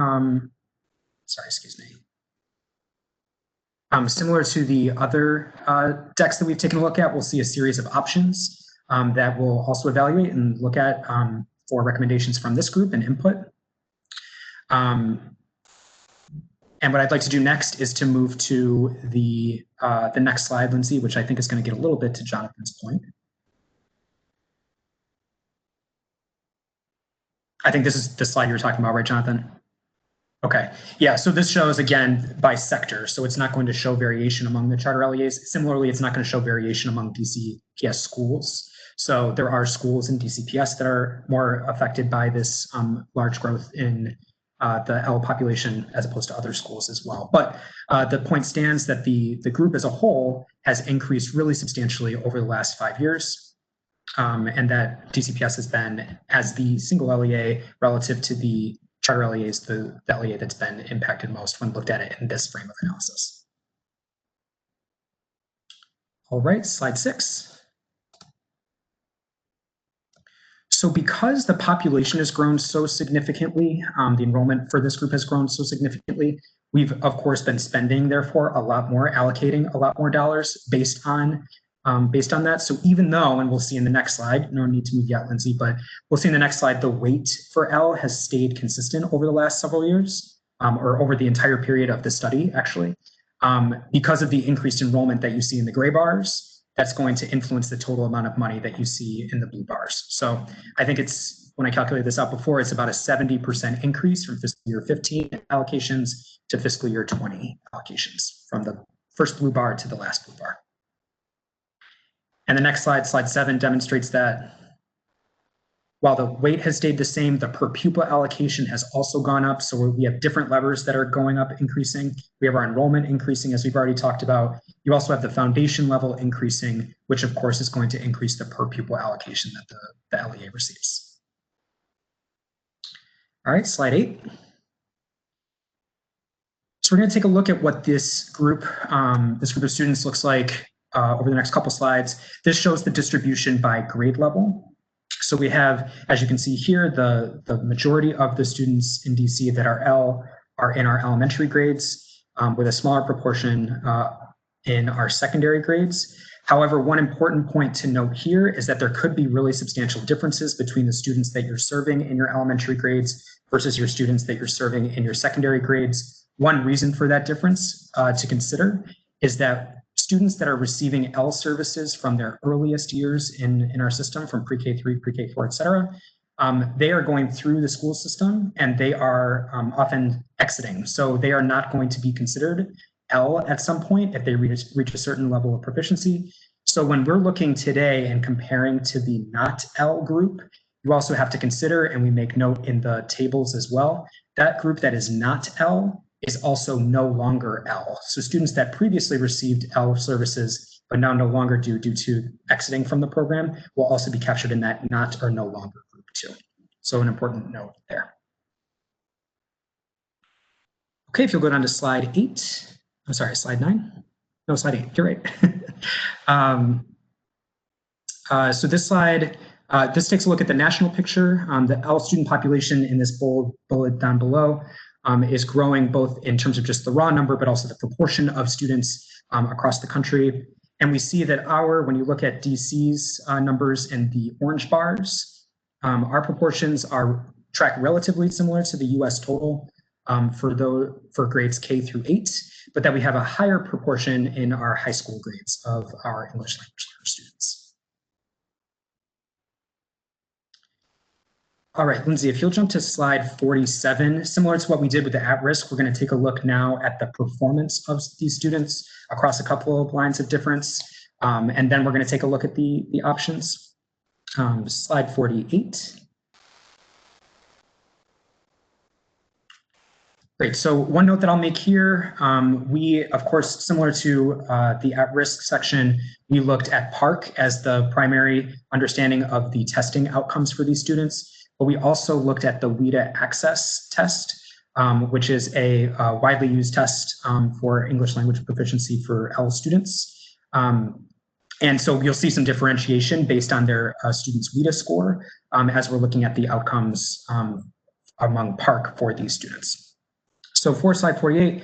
similar to the other decks that we've taken a look at, we'll see a series of options that we'll also evaluate and look at for recommendations from this group and input. And what I'd like to do next is to move to the next slide, Lindsay, which I think is going to get a little bit to Jonathan's point. I think this is the slide you were talking about, right, Jonathan? Okay, yeah, so this shows, again, by sector. So it's not going to show variation among the charter LEAs. Similarly, it's not going to show variation among DCPS schools. So there are schools in DCPS that are more affected by this large growth in the L population as opposed to other schools as well. But the point stands that the group as a whole has increased really substantially over the last 5 years. And that DCPS has been, as the single LEA relative to the charter LEAs, the LEA that's been impacted most when looked at it in this frame of analysis. All right, slide 6. So because the population has grown so significantly, the enrollment for this group has grown so significantly, we've of course been spending, therefore, a lot more, allocating a lot more dollars based on that. So even though, and we'll see in the next slide, no need to move yet, Lindsay, but we'll see in the next slide, the weight for L has stayed consistent over the last several years, or over the entire period of the study, actually, because of the increased enrollment that you see in the gray bars. That's going to influence the total amount of money that you see in the blue bars. So I think it's when I calculated this out before, it's about a 70% increase from fiscal year 15 allocations to fiscal year 20 allocations, from the first blue bar to the last blue bar. And the next slide, slide 7, demonstrates that while the weight has stayed the same, the per pupil allocation has also gone up. So we have different levers that are going up, increasing. We have our enrollment increasing, as we've already talked about. You also have the foundation level increasing, which of course is going to increase the per pupil allocation that the LEA receives. All right, slide 8. So we're going to take a look at what this group of students looks like over the next couple slides. This shows the distribution by grade level. So we have, as you can see here, the majority of the students in DC that are L are in our elementary grades, with a smaller proportion in our secondary grades. However, one important point to note here is that there could be really substantial differences between the students that you're serving in your elementary grades versus your students that you're serving in your secondary grades. One reason for that difference to consider is that students that are receiving L services from their earliest years in our system, from pre-K3, pre-K4, et cetera, they are going through the school system and they are often exiting. So they are not going to be considered L at some point if they reach a certain level of proficiency. So when we're looking today and comparing to the not L group, you also have to consider, and we make note in the tables as well, that group that is not L is also no longer L. So students that previously received L services but now no longer do due to exiting from the program will also be captured in that not or no longer group too. So an important note there. Okay, if you'll go down to slide 8, I'm sorry, slide 9. No, slide 8, you're right. So this slide, this takes a look at the national picture. The L student population in this bullet down below is growing both in terms of just the raw number, but also the proportion of students across the country. And we see that when you look at DC's numbers in the orange bars, our proportions track relatively similar to the US total for grades K through 8, but that we have a higher proportion in our high school grades of our English language learner students. All right, Lindsay, if you'll jump to slide 47, similar to what we did with the at-risk, we're going to take a look now at the performance of these students across a couple of lines of difference, and then we're going to take a look at the options. Slide 48. Great, so one note that I'll make here, we, of course, similar to the at-risk section, we looked at PARCC as the primary understanding of the testing outcomes for these students. But we also looked at the WIDA access test, which is a widely used test for English language proficiency for L students. And so you'll see some differentiation based on their students' WIDA score as we're looking at the outcomes among PARCC for these students. So for slide 48,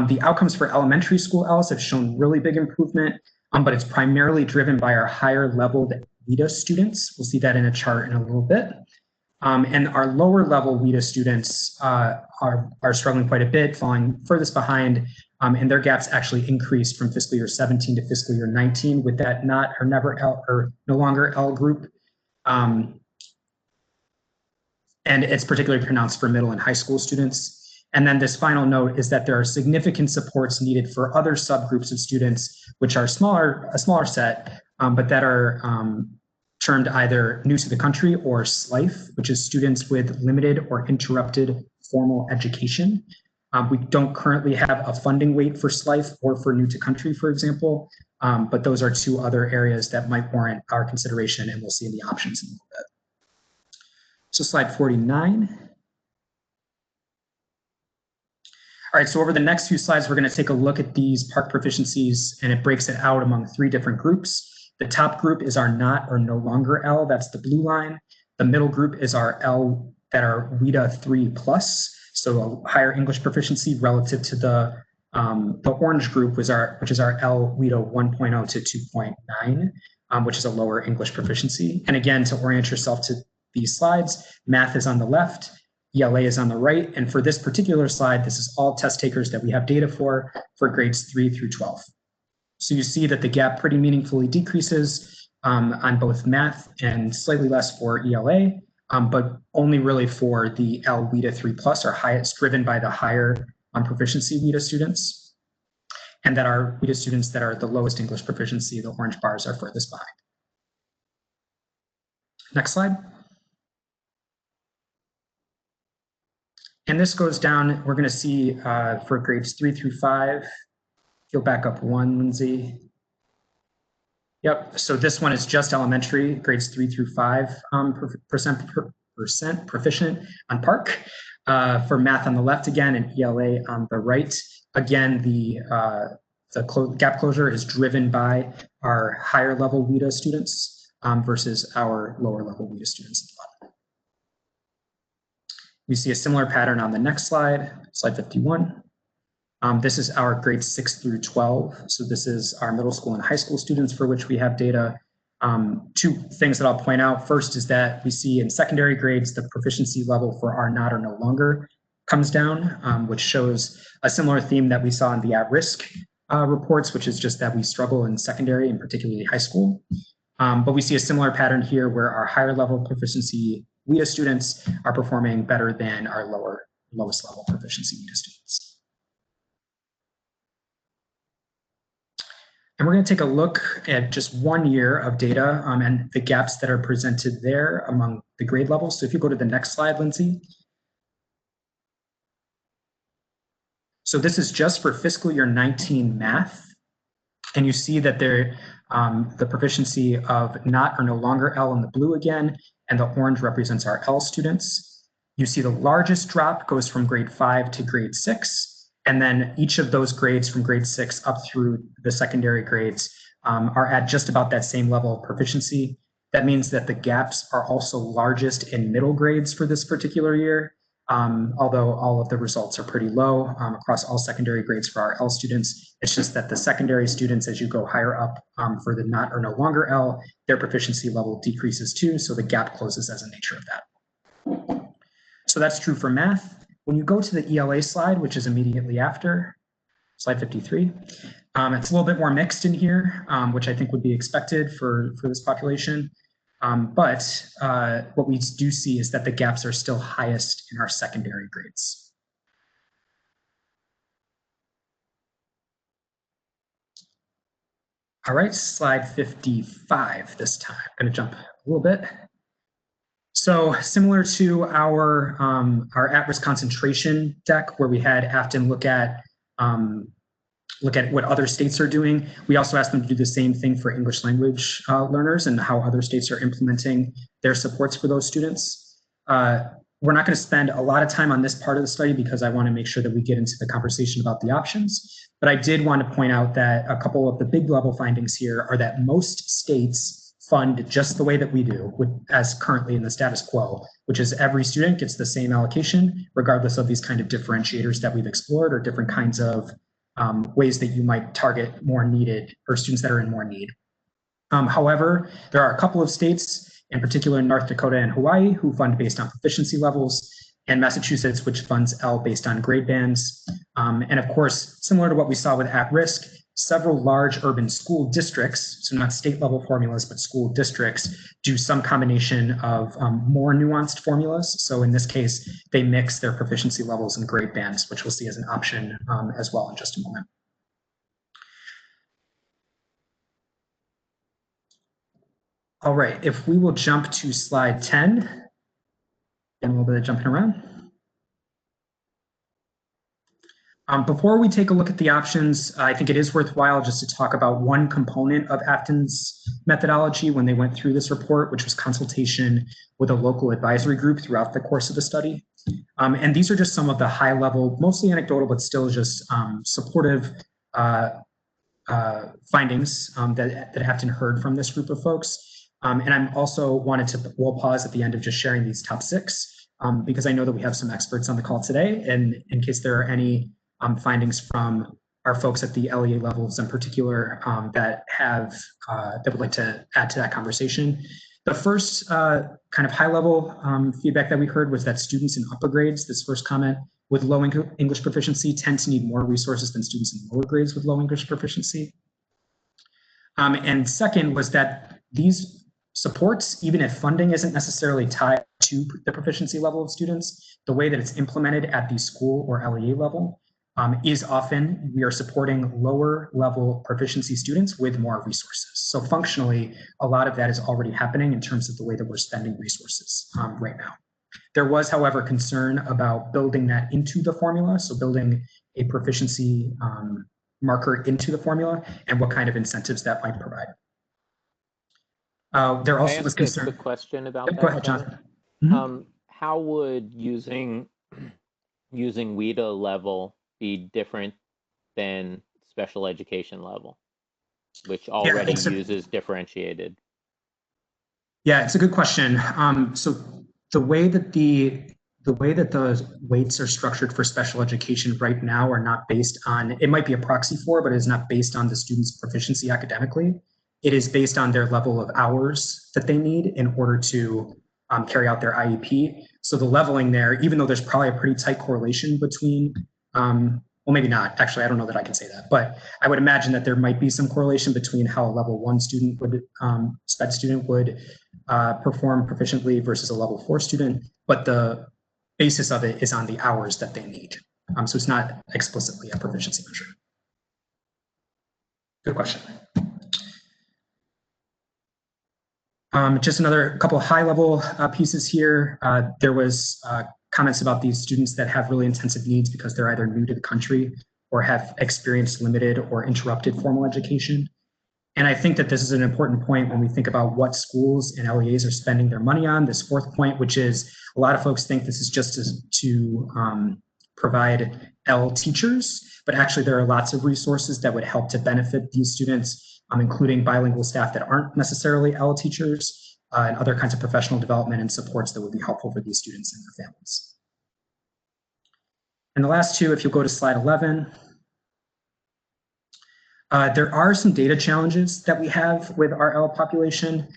the outcomes for elementary school Ls have shown really big improvement, but it's primarily driven by our higher leveled WIDA students. We'll see that in a chart in a little bit. And our lower level WIDA students are struggling quite a bit, falling furthest behind, and their gaps actually increased from fiscal year 17 to fiscal year 19 with that not or never L or no longer L group. And it's particularly pronounced for middle and high school students. And then this final note is that there are significant supports needed for other subgroups of students, which are a smaller set, but that are termed either new to the country or SLIFE, which is students with limited or interrupted formal education. We don't currently have a funding weight for SLIFE or for new to country, for example, but those are two other areas that might warrant our consideration, and we'll see in the options in a little bit. So slide 49. All right, so over the next few slides, we're going to take a look at these PARCC proficiencies, and it breaks it out among 3 different groups. The top group is our not or no longer L, that's the blue line. The middle group is our L that are WIDA 3+, so a higher English proficiency relative to the orange group, which is our L WIDA 1.0 to 2.9, which is a lower English proficiency. And again, to orient yourself to these slides, math is on the left, ELA is on the right, and for this particular slide, this is all test takers that we have data for grades 3 through 12. So you see that the gap pretty meaningfully decreases on both math and slightly less for ELA, but only really for the L WIDA 3+, or highest, driven by the higher proficiency WIDA students, and that our WIDA students that are the lowest English proficiency, the orange bars, are furthest behind. Next slide. And this goes down, we're going to see for grades 3 through 5. You'll back up one, Lindsay. Yep, so this one is just elementary, grades 3 through 5 percent proficient on PARC. For math on the left again, and ELA on the right. Again, the gap closure is driven by our higher level WIDA students versus our lower level WIDA students. We see a similar pattern on the next slide, slide 51. This is our grades 6 through 12. So this is our middle school and high school students for which we have data. Two things that I'll point out. First is that we see in secondary grades, the proficiency level for our not or no longer comes down, which shows a similar theme that we saw in the at-risk reports, which is just that we struggle in secondary and particularly high school. But we see a similar pattern here where our higher level proficiency WIDA students are performing better than our lowest level proficiency WIDA students. And we're going to take a look at just 1 year of data and the gaps that are presented there among the grade levels. So if you go to the next slide, Lindsay. So this is just for fiscal year 19 math. And you see that there, the proficiency of not or no longer L in the blue again, and the orange represents our L students. You see the largest drop goes from grade 5 to grade 6. And then each of those grades from grade 6 up through the secondary grades are at just about that same level of proficiency. That means that the gaps are also largest in middle grades for this particular year, although all of the results are pretty low across all secondary grades for our L students. It's just that the secondary students, as you go higher up for the not or no longer L, their proficiency level decreases too, so the gap closes as a nature of that. So that's true for math. When you go to the ELA slide, which is immediately after, slide 53, it's a little bit more mixed in here, which I think would be expected for this population. But what we do see is that the gaps are still highest in our secondary grades. All right, slide 55 this time. I'm going to jump a little bit. So similar to our at-risk concentration deck, where we had Afton look at what other states are doing, we also asked them to do the same thing for English language learners and how other states are implementing their supports for those students. We're not going to spend a lot of time on this part of the study because I want to make sure that we get into the conversation about the options. But I did want to point out that a couple of the big level findings here are that most states fund just the way that we do, as currently in the status quo, which is every student gets the same allocation, regardless of these kind of differentiators that we've explored or different kinds of ways that you might target more needed or students that are in more need. However, there are a couple of states, in particular North Dakota and Hawaii, who fund based on proficiency levels, and Massachusetts, which funds L based on grade bands. And of course, similar to what we saw with at-risk, several large urban school districts, so not state level formulas, but school districts, do some combination of more nuanced formulas. So in this case, they mix their proficiency levels and grade bands, which we'll see as an option as well in just a moment. All right, if we will jump to slide 10, and a little bit of jumping around. Before we take a look at the options, I think it is worthwhile just to talk about one component of Afton's methodology when they went through this report, which was consultation with a local advisory group throughout the course of the study. And these are just some of the high level, mostly anecdotal, but still just supportive findings that Afton heard from this group of folks. And I'm also wanted to, we'll pause at the end of just sharing these top 6, because I know that we have some experts on the call today, and in case there are any findings from our folks at the LEA levels in particular that would like to add to that conversation. The first kind of high level feedback that we heard was that students in upper grades, this first comment, with low English proficiency tend to need more resources than students in lower grades with low English proficiency. And second was that these supports, even if funding isn't necessarily tied to the proficiency level of students, the way that it's implemented at the school or LEA level is often we are supporting lower level proficiency students with more resources. So functionally, a lot of that is already happening in terms of the way that we're spending resources right now. There was, however, concern about building that into the formula, so building a proficiency marker into the formula and what kind of incentives that might provide. There also was concern. A quick question about that. Go ahead, John. Mm-hmm. How would using WIDA level be different than special education level, which already uses differentiated? Yeah, it's a good question. So the way that the weights are structured for special education right now are not based on, it might be a proxy for, but it is not based on the student's proficiency academically. It is based on their level of hours that they need in order to carry out their IEP. So the leveling there, even though there's probably a pretty tight correlation between, well, maybe not, actually, I don't know that I can say that, but I would imagine that there might be some correlation between how a level 1 student would, SPED student would perform proficiently versus a level 4 student, but the basis of it is on the hours that they need. So it's not explicitly a proficiency measure. Good question. Just another couple of high-level pieces here. There was comments about these students that have really intensive needs because they're either new to the country or have experienced limited or interrupted formal education. And I think that this is an important point when we think about what schools and LEAs are spending their money on. This fourth point, which is a lot of folks think this is just to provide L teachers, but actually there are lots of resources that would help to benefit these students, including bilingual staff that aren't necessarily L teachers and other kinds of professional development and supports that would be helpful for these students and their families. And the last two, if you go to slide 11, there are some data challenges that we have with our L population.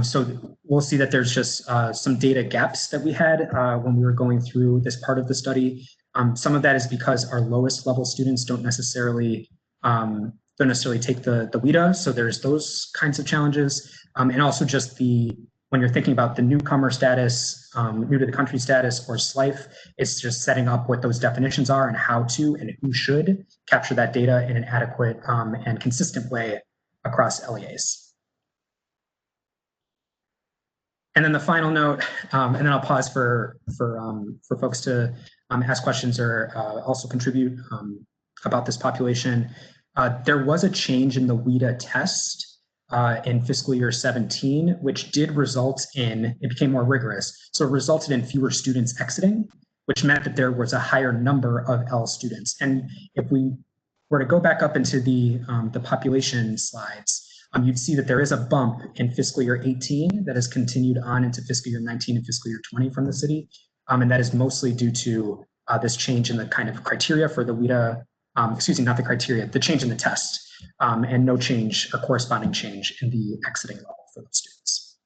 So we'll see that there's just some data gaps that we had when we were going through this part of the study. Some of that is because our lowest level students don't necessarily take the WIDA, so there's those kinds of challenges. And also just when you're thinking about the newcomer status, new to the country status, or SLIFE, it's just setting up what those definitions are and how to and who should capture that data in an adequate and consistent way across LEAs. And then the final note, and then I'll pause for folks to ask questions or also contribute about this population. There was a change in the WIDA test in fiscal year 17, which did result in, it became more rigorous. So it resulted in fewer students exiting, which meant that there was a higher number of L students. And if we were to go back up into the population slides, you'd see that there is a bump in fiscal year 18 that has continued on into fiscal year 19 and fiscal year 20 from the city. And that is mostly due to this change in the kind of criteria for the WIDA, excuse me, not the criteria, the change in the test, and no change or corresponding change in the exiting level for those students.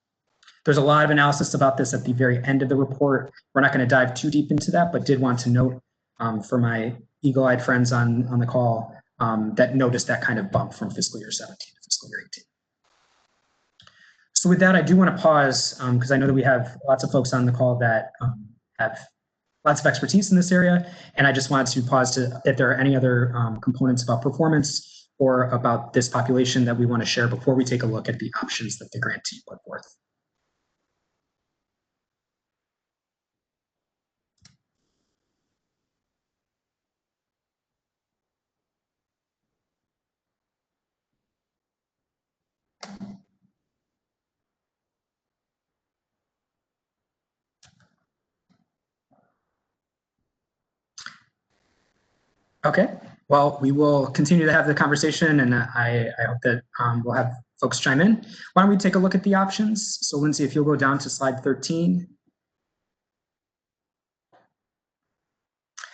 There's a lot of analysis about this at the very end of the report. We're not going to dive too deep into that, but did want to note for my eagle-eyed friends on the call that noticed that kind of bump from fiscal year 17 to fiscal year 18. So with that, I do want to pause because I know that we have lots of folks on the call that have lots of expertise in this area. And I just wanted to pause to if there are any other components about performance or about this population that we want to share before we take a look at the options that the grantee put forth. Okay, well, we will continue to have the conversation, and I hope that we'll have folks chime in. Why don't we take a look at the options? So Lindsay, if you'll go down to slide 13.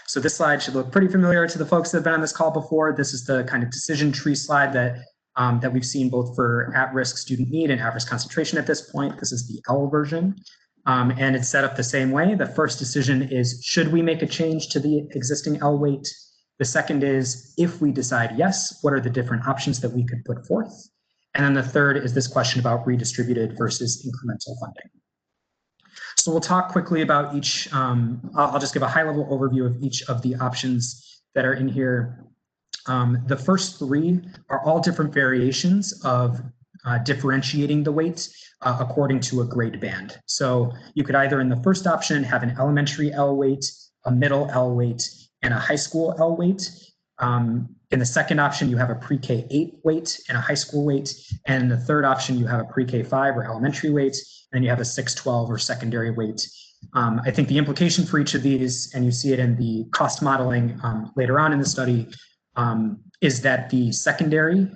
So this slide should look pretty familiar to the folks that have been on this call before. This is the kind of decision tree slide that that we've seen both for at-risk student need and at-risk concentration at this point. This is the L version. And it's set up the same way. The first decision is, should we make a change to the existing L weight? The second is, if we decide yes, what are the different options that we could put forth? And then the third is this question about redistributed versus incremental funding. So we'll talk quickly about each, I'll just give a high level overview of each of the options that are in here. The first three are all different variations of differentiating the weight according to a grade band. So you could either in the first option have an elementary L weight, a middle L weight, and a high school L weight. In the second option, you have a pre-K 8 weight and a high school weight. And in the third option, you have a pre-K 5 or elementary weight, and then you have a 6-12 or secondary weight. I think the implication for each of these, and you see it in the cost modeling later on in the study, is that the secondary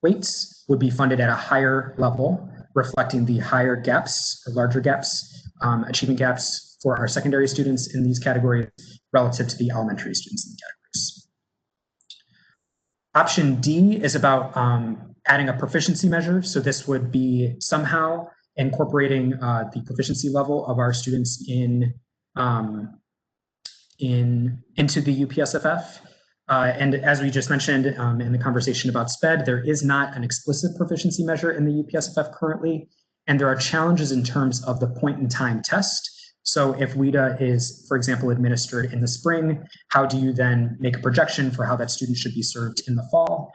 weights would be funded at a higher level, reflecting the higher gaps or larger gaps, achievement gaps for our secondary students in these categories relative to the elementary students in the categories. Option D is about adding a proficiency measure. So this would be somehow incorporating the proficiency level of our students into the UPSFF. And as we just mentioned in the conversation about SPED, there is not an explicit proficiency measure in the UPSFF currently, and there are challenges in terms of the point in time test. So if WIDA is, for example, administered in the spring, how do you then make a projection for how that student should be served in the fall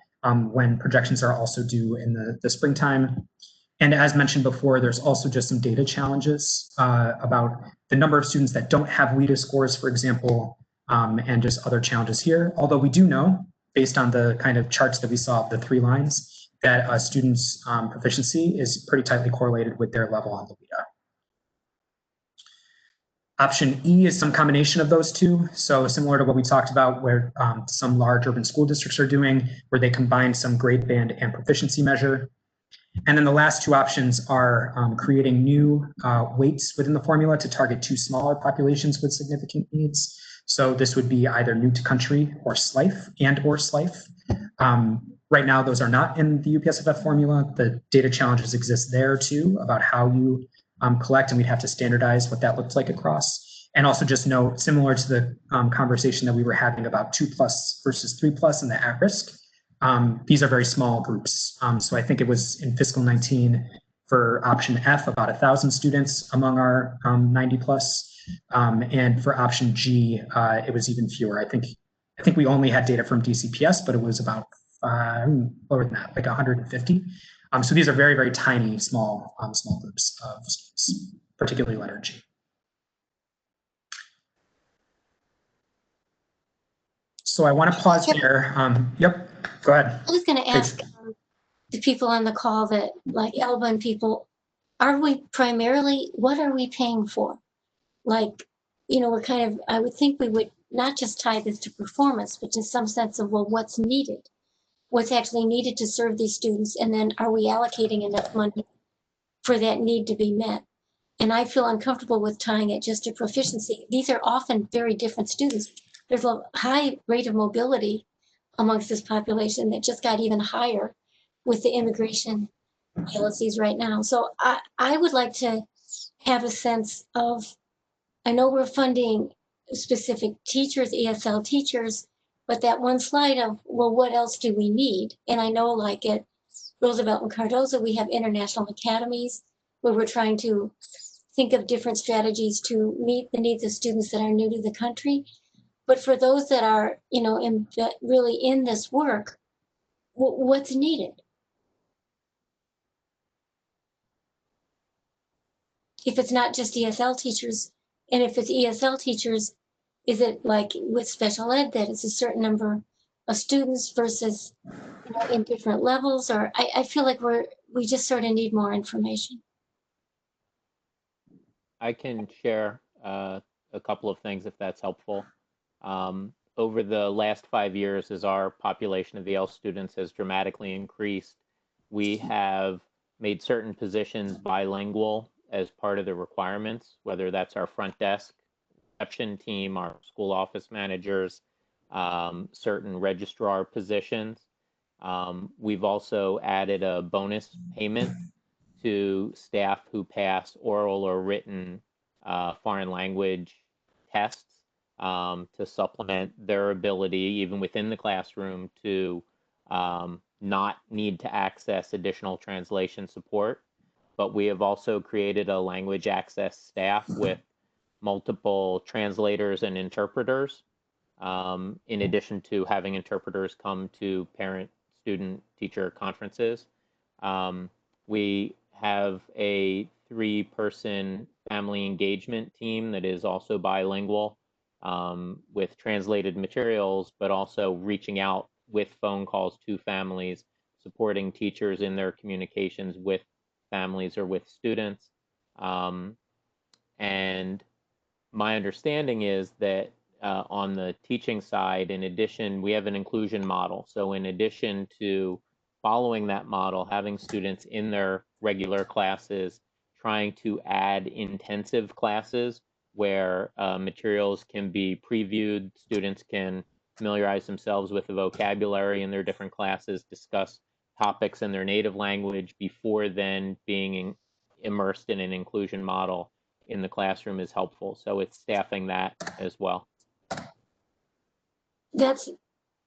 when projections are also due in the springtime? And as mentioned before, there's also just some data challenges about the number of students that don't have WIDA scores, for example, and just other challenges here. Although we do know, based on the kind of charts that we saw of the 3 lines, that a student's proficiency is pretty tightly correlated with their level on the WIDA. Option E is some combination of those two. So similar to what we talked about where some large urban school districts are doing, where they combine some grade band and proficiency measure. And then the last 2 options are creating new weights within the formula to target 2 smaller populations with significant needs. So this would be either new to country or SLIFE or SLIFE. Right now, those are not in the UPSFF formula. The data challenges exist there too about how you collect, and we'd have to standardize what that looks like across. And also just note, similar to the conversation that we were having about 2+ versus 3+ and the at-risk, these are very small groups. So I think it was in fiscal 19 for option F, about 1,000 students among our 90+. And for option G, it was even fewer. I think we only had data from DCPS, but it was about lower than that, like 150. So these are very, very tiny, small groups of students, particularly letter G. So I want to pause here. Yep, go ahead. I was going to ask the people on the call that, like Elba and people, are we primarily, what are we paying for? Like, you know, we're kind of, I would think we would not just tie this to performance, but in some sense of, well, what's needed? What's actually needed to serve these students, and then are we allocating enough money for that need to be met? And I feel uncomfortable with tying it just to proficiency. These are often very different students. There's a high rate of mobility amongst this population that just got even higher with the immigration policies right now. So I would like to have a sense of, I know we're funding specific teachers, ESL teachers, but that one slide of, well, what else do we need? And I know like at Roosevelt and Cardozo, we have international academies where we're trying to think of different strategies to meet the needs of students that are new to the country. But for those that are, you know, really in this work, what's needed? If it's not just ESL teachers, and if it's ESL teachers, is it like with special ed that it's a certain number of students versus, you know, in different levels? Or I feel like we just sort of need more information. I can share a couple of things if that's helpful. Over the last 5 years, as our population of EL students has dramatically increased, we have made certain positions bilingual as part of the requirements, whether that's our front desk, reception team, our school office managers, certain registrar positions. We've also added a bonus payment to staff who pass oral or written foreign language tests to supplement their ability, even within the classroom, to not need to access additional translation support. But we have also created a language access staff with multiple translators and interpreters, in addition to having interpreters come to parent, student, teacher conferences. We have a 3-person family engagement team that is also bilingual, with translated materials, but also reaching out with phone calls to families, supporting teachers in their communications with families or with students. And my understanding is that on the teaching side, in addition, we have an inclusion model. So in addition to following that model, having students in their regular classes, trying to add intensive classes where materials can be previewed, students can familiarize themselves with the vocabulary in their different classes, discuss topics in their native language before then being immersed in an inclusion model in the classroom is helpful. So it's staffing that as well. That's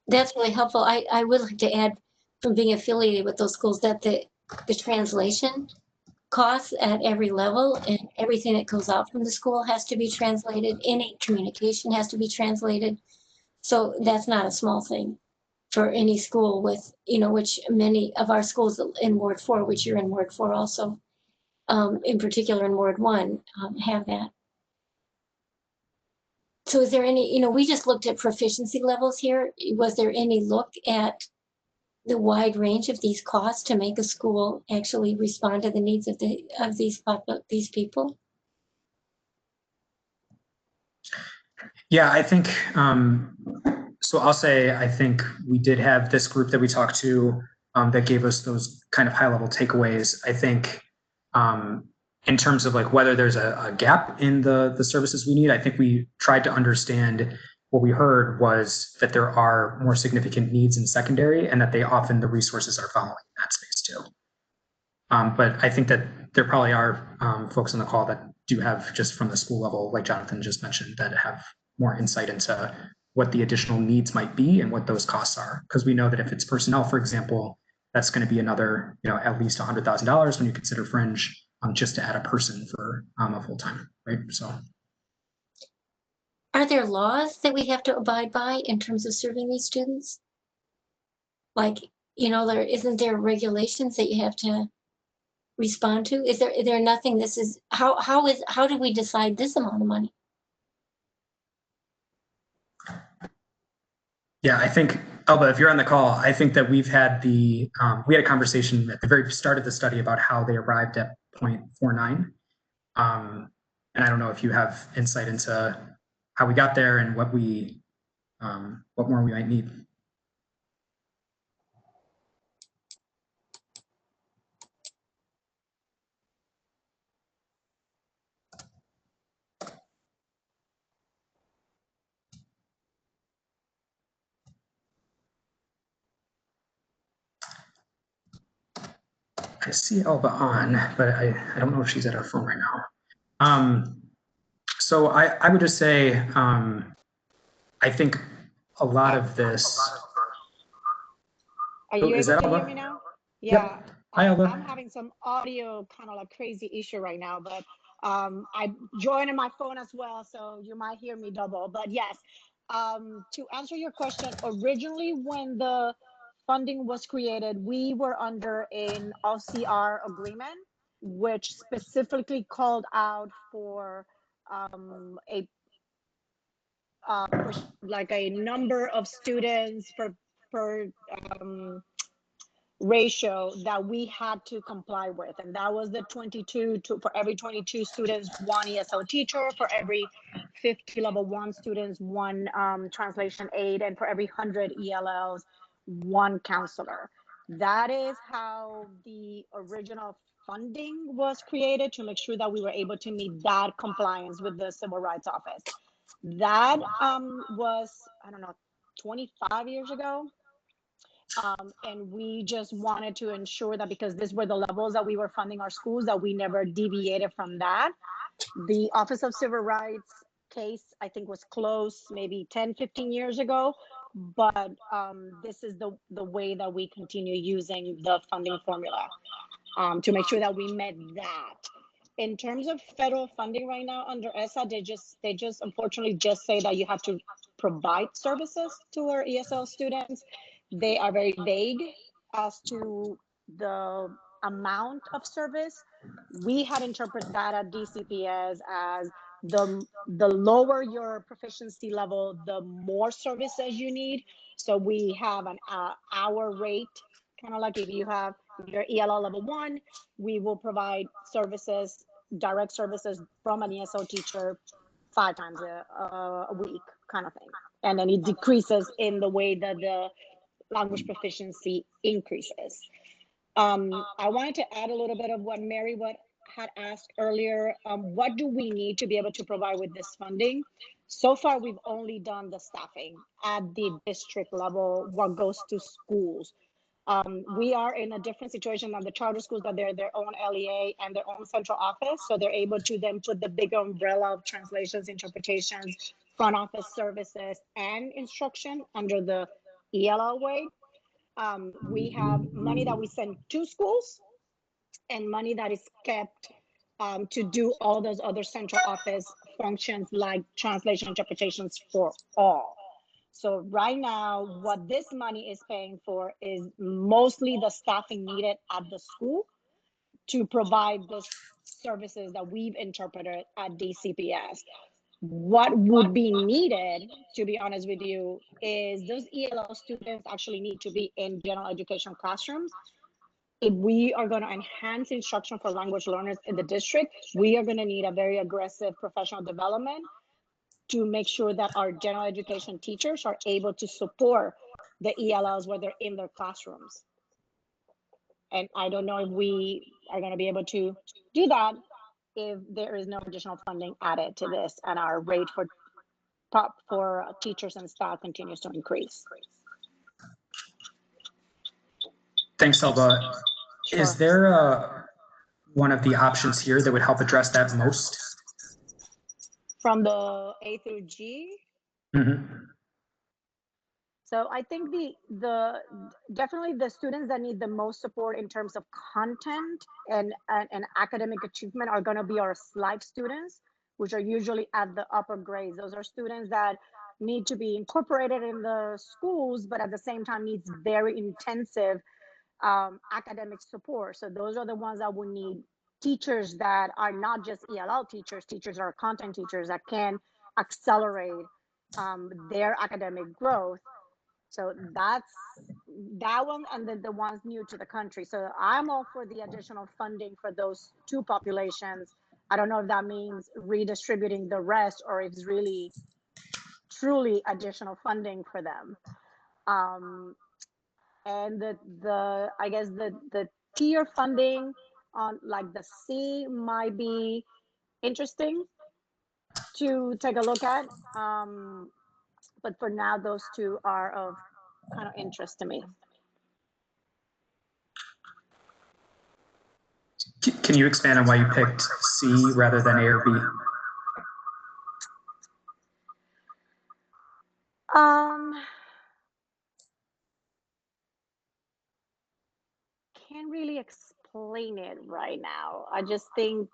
really helpful. I would like to add, from being affiliated with those schools, that the translation costs at every level and everything that goes out from the school has to be translated. Any communication has to be translated. So that's not a small thing for any school with, which many of our schools in Ward 4, which you're in Ward 4 also, in particular in Ward 1, have that. So is there any, we just looked at proficiency levels here. Was there any look at the wide range of these costs to make a school actually respond to the needs of these people? Yeah, I think, so I'll say, I think we did have this group that we talked to that gave us those kind of high level takeaways. I think in terms of like whether there's a gap in the services we need, I think we tried to understand. What we heard was that there are more significant needs in secondary and that the resources are following that space too. But I think that there probably are folks on the call that do have, just from the school level, like Jonathan just mentioned, that have more insight into what the additional needs might be and what those costs are. Because we know that if it's personnel, for example, that's going to be another, at least $100,000 when you consider fringe, just to add a person for a full time, right? So. Are there laws that we have to abide by in terms of serving these students? Like, isn't there regulations that you have to respond to? Is there nothing? This is how do we decide this amount of money? Yeah, I think, Elba, if you're on the call, I think that we had a conversation at the very start of the study about how they arrived at 0.49. And I don't know if you have insight into how we got there and what more we might need. I see Elba on, but I don't know if she's at her phone right now. So I would just say, I think a lot of this. Are you able to Elba? hear me now? Yeah. Yep. Hi, Elba. I'm having some audio kind of like crazy issue right now, but I joined in my phone as well, so you might hear me double. But yes, to answer your question, originally when the funding was created, we were under an OCR agreement, which specifically called out for like a number of students per ratio that we had to comply with, and that was the 22 for every 22 students, one ESL teacher, for every 50 level 1 students, one translation aid, and for every 100 ELLs, one counselor. That is how the original funding was created, to make sure that we were able to meet that compliance with the Civil Rights Office. That was, I don't know, 25 years ago. And we just wanted to ensure that, because these were the levels that we were funding our schools, that we never deviated from that. The Office of Civil Rights case, I think, was closed maybe 10, 15 years ago. but this is the way that we continue using the funding formula to make sure that we met that. In terms of federal funding right now under ESSA, they just unfortunately just say that you have to provide services to our ESL students. They are very vague as to the amount of service. We had interpreted that at DCPS as the lower your proficiency level, the more services you need. So we have an hour rate, kind of like if you have your ELL level 1, we will provide services, direct services from an ESL teacher 5 times a week, kind of thing. And then it decreases in the way that the language proficiency increases. I wanted to add a little bit of what Mary had asked earlier. What do we need to be able to provide with this funding? So far, we've only done the staffing at the district level, what goes to schools. We are in a different situation than the charter schools, that they're their own LEA and their own central office. So they're able to then put the big umbrella of translations, interpretations, front office services, and instruction under the ELL way. We have money that we send to schools and money that is kept to do all those other central office functions like translation interpretations for all. So right now, what this money is paying for is mostly the staffing needed at the school to provide the services that we've interpreted at DCPS. What would be needed, to be honest with you, is those ELL students actually need to be in general education classrooms. If we are going to enhance instruction for language learners in the district, we are going to need a very aggressive professional development to make sure that our general education teachers are able to support the ELLs where they're in their classrooms. And I don't know if we are going to be able to do that if there is no additional funding added to this and our rate for teachers and staff continues to increase. Thanks, Elba. Sure. Is there one of the options here that would help address that most? From the A through G? Mm-hmm. So I think definitely the students that need the most support in terms of content and academic achievement are going to be our SLIFE students, which are usually at the upper grades. Those are students that need to be incorporated in the schools, but at the same time needs very intensive academic support. So those are the ones that will need teachers that are not just ELL teachers, teachers are content teachers that can accelerate their academic growth. So that's that one, and then the ones new to the country. So I'm all for the additional funding for those two populations. I don't know if that means redistributing the rest or if it's really truly additional funding for them. And I guess the tier funding on like the C might be interesting to take a look at. But for now, those two are of kind of interest to me. Can you expand on why you picked C rather than A or B? Can't really explain it right now. I just think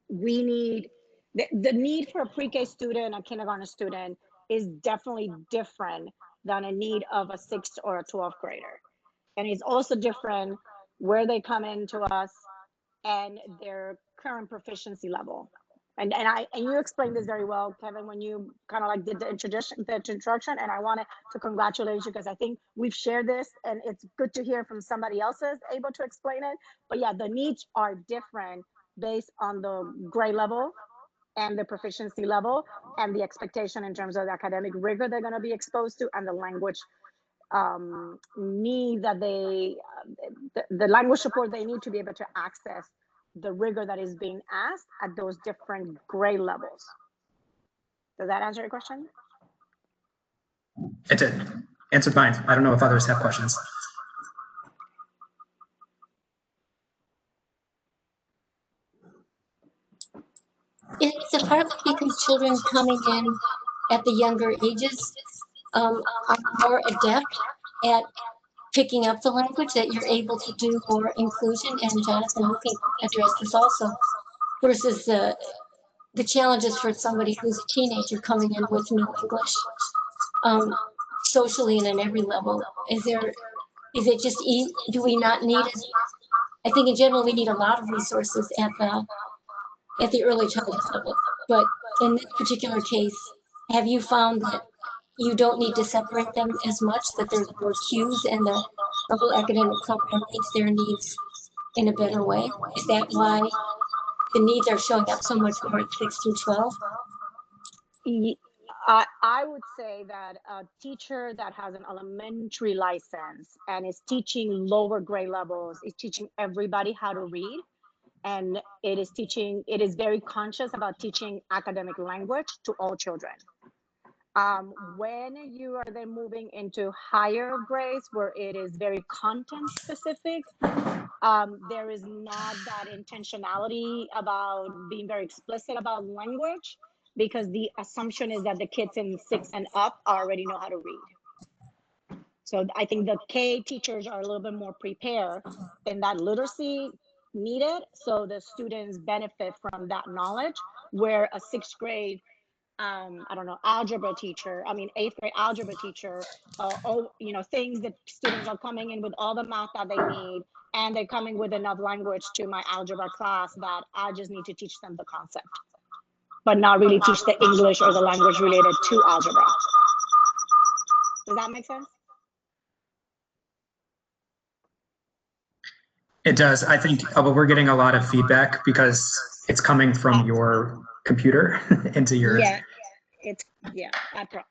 we need the need for a pre-K student, a kindergarten student is definitely different than a need of a 6th or a 12th grader. And it's also different where they come into us and their current proficiency level. And you explained this very well, Kevin, when you kind of like did the introduction, and I wanted to congratulate you because I think we've shared this and it's good to hear from somebody else is able to explain it. But yeah, the needs are different based on the grade level and the proficiency level and the expectation in terms of the academic rigor they're going to be exposed to and the language need that the language support they need to be able to access the rigor that is being asked at those different grade levels. Does that answer your question? It did. Answered mine. I don't know if others have questions. It's a part because children coming in at the younger ages are more adept at picking up the language, that you're able to do more inclusion, and Jonathan, you can address this also, versus the challenges for somebody who's a teenager coming in with no English, socially and at every level. Is it just, do we not need, I think in general, we need a lot of resources at the early childhood level. But in this particular case, have you found that you don't need to separate them as much, that there's more cues and the whole academic program meets their needs in a better way? Is that why the needs are showing up so much more at 6 through 12? I would say that a teacher that has an elementary license and is teaching lower grade levels is teaching everybody how to read. And it is very conscious about teaching academic language to all children. When you are then moving into higher grades where it is very content specific, there is not that intentionality about being very explicit about language, because the assumption is that the kids in 6 and up already know how to read. So I think the K teachers are a little bit more prepared in that literacy needed, so the students benefit from that knowledge, where a 6th grade algebra teacher, 8th grade algebra teacher, things that students are coming in with all the math that they need, and they're coming with enough language to my algebra class that I just need to teach them the concept, but not really teach the English or the language related to algebra. Does that make sense? It does. I think, but we're getting a lot of feedback because it's coming from your computer into your. Yeah,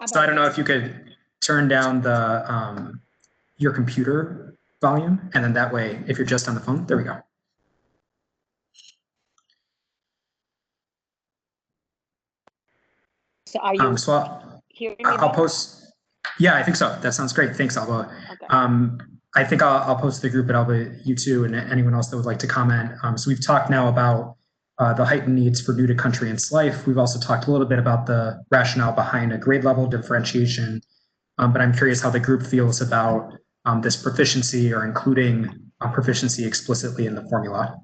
So I don't know if you could turn down the your computer volume, and then that way, if you're just on the phone, there we go. So are you hearing me? I'll post. Yeah, I think so. That sounds great. Thanks, Alba. Okay. I think I'll post the group, but Alba, you too, and anyone else that would like to comment. So we've talked now about the heightened needs for new to country and SLIFE. We've also talked a little bit about the rationale behind a grade level differentiation, but I'm curious how the group feels about this proficiency or including proficiency explicitly in the formula.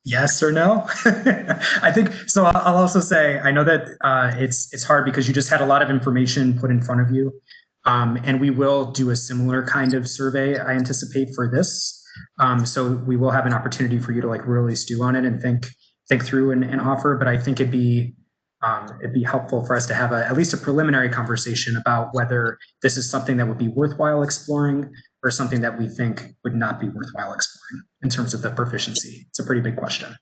Yes or no? I think so. I'll also say I know that it's hard because you just had a lot of information put in front of you, and we will do a similar kind of survey, I anticipate, for this. So we will have an opportunity for you to like really stew on it and think through and offer. But I think it'd be helpful for us to have at least a preliminary conversation about whether this is something that would be worthwhile exploring or something that we think would not be worthwhile exploring in terms of the proficiency. It's a pretty big question.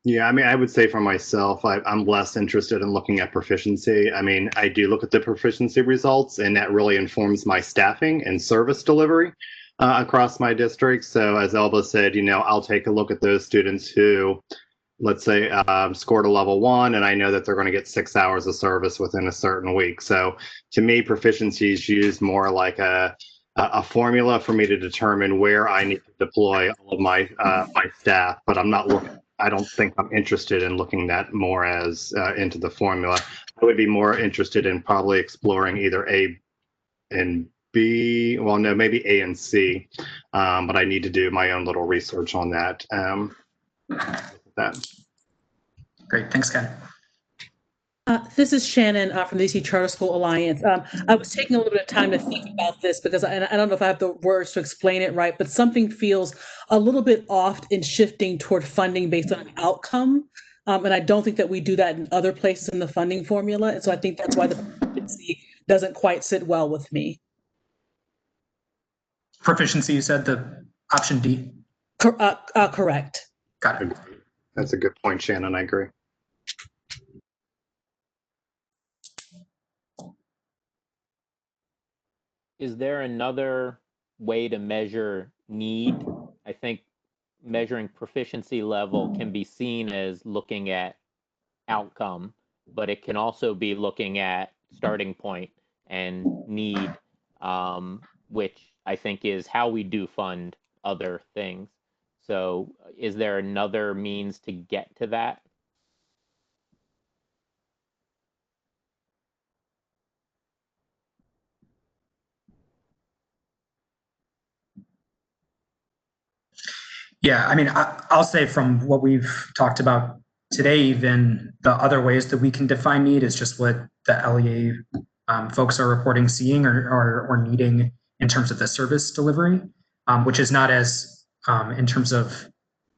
Yeah, I would say for myself, I'm less interested in looking at proficiency. I do look at the proficiency results, and that really informs my staffing and service delivery across my district. So as Elba said, I'll take a look at those students who, let's say, scored a level 1, and I know that they're going to get 6 hours of service within a certain week. So to me, proficiency is used more like a formula for me to determine where I need to deploy all of my my staff, but I don't think I'm interested in looking that more as into the formula. I would be more interested in probably exploring either A and B, well, no, maybe A and C, but I need to do my own little research on that. Great, thanks, Ken. This is Shannon from the DC Charter School Alliance. I was taking a little bit of time to think about this because I don't know if I have the words to explain it right, but something feels a little bit off in shifting toward funding based on an outcome. And I don't think that we do that in other places in the funding formula. And so I think that's why the proficiency doesn't quite sit well with me. Proficiency, you said the option D? Correct. Got it. That's a good point, Shannon. I agree. is there another way to measure need? I think measuring proficiency level can be seen as looking at outcome, but it can also be looking at starting point and need, which I think is how we do fund other things. So is there another means to get to that? Yeah, I mean, I'll say from what we've talked about today, even the other ways that we can define need is just what the LEA folks are reporting seeing or needing in terms of the service delivery, which is not as in terms of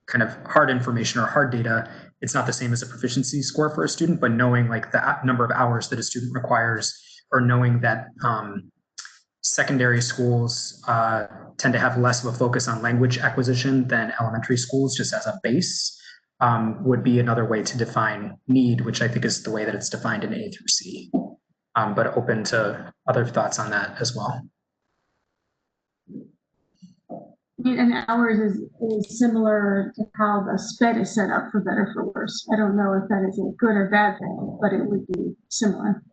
kind of hard information or hard data. It's not the same as a proficiency score for a student, but knowing like the number of hours that a student requires, or knowing that secondary schools tend to have less of a focus on language acquisition than elementary schools, just as a base, would be another way to define need, which I think is the way that it's defined in A through C. But open to other thoughts on that as well. And hours is similar to how the SPED is set up, for better or for worse. I don't know if that is a good or bad thing, but it would be similar.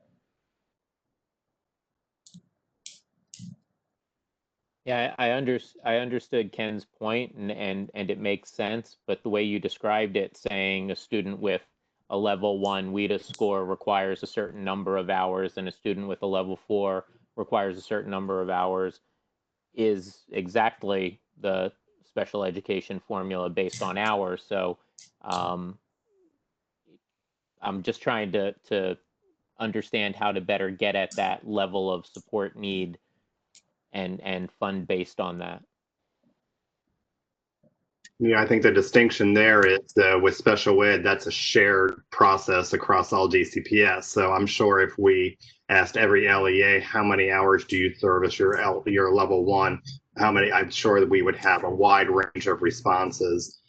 Yeah, I understood Ken's point, and it makes sense, but the way you described it, saying a student with a level 1 WIDA score requires a certain number of hours and a student with a level 4 requires a certain number of hours, is exactly the special education formula based on hours. So I'm just trying to understand how to better get at that level of support need and fund based on that. Yeah, I think the distinction there is with special ed, that's a shared process across all DCPS. So I'm sure if we asked every LEA, how many hours do you service your level 1, how many, I'm sure that we would have a wide range of responses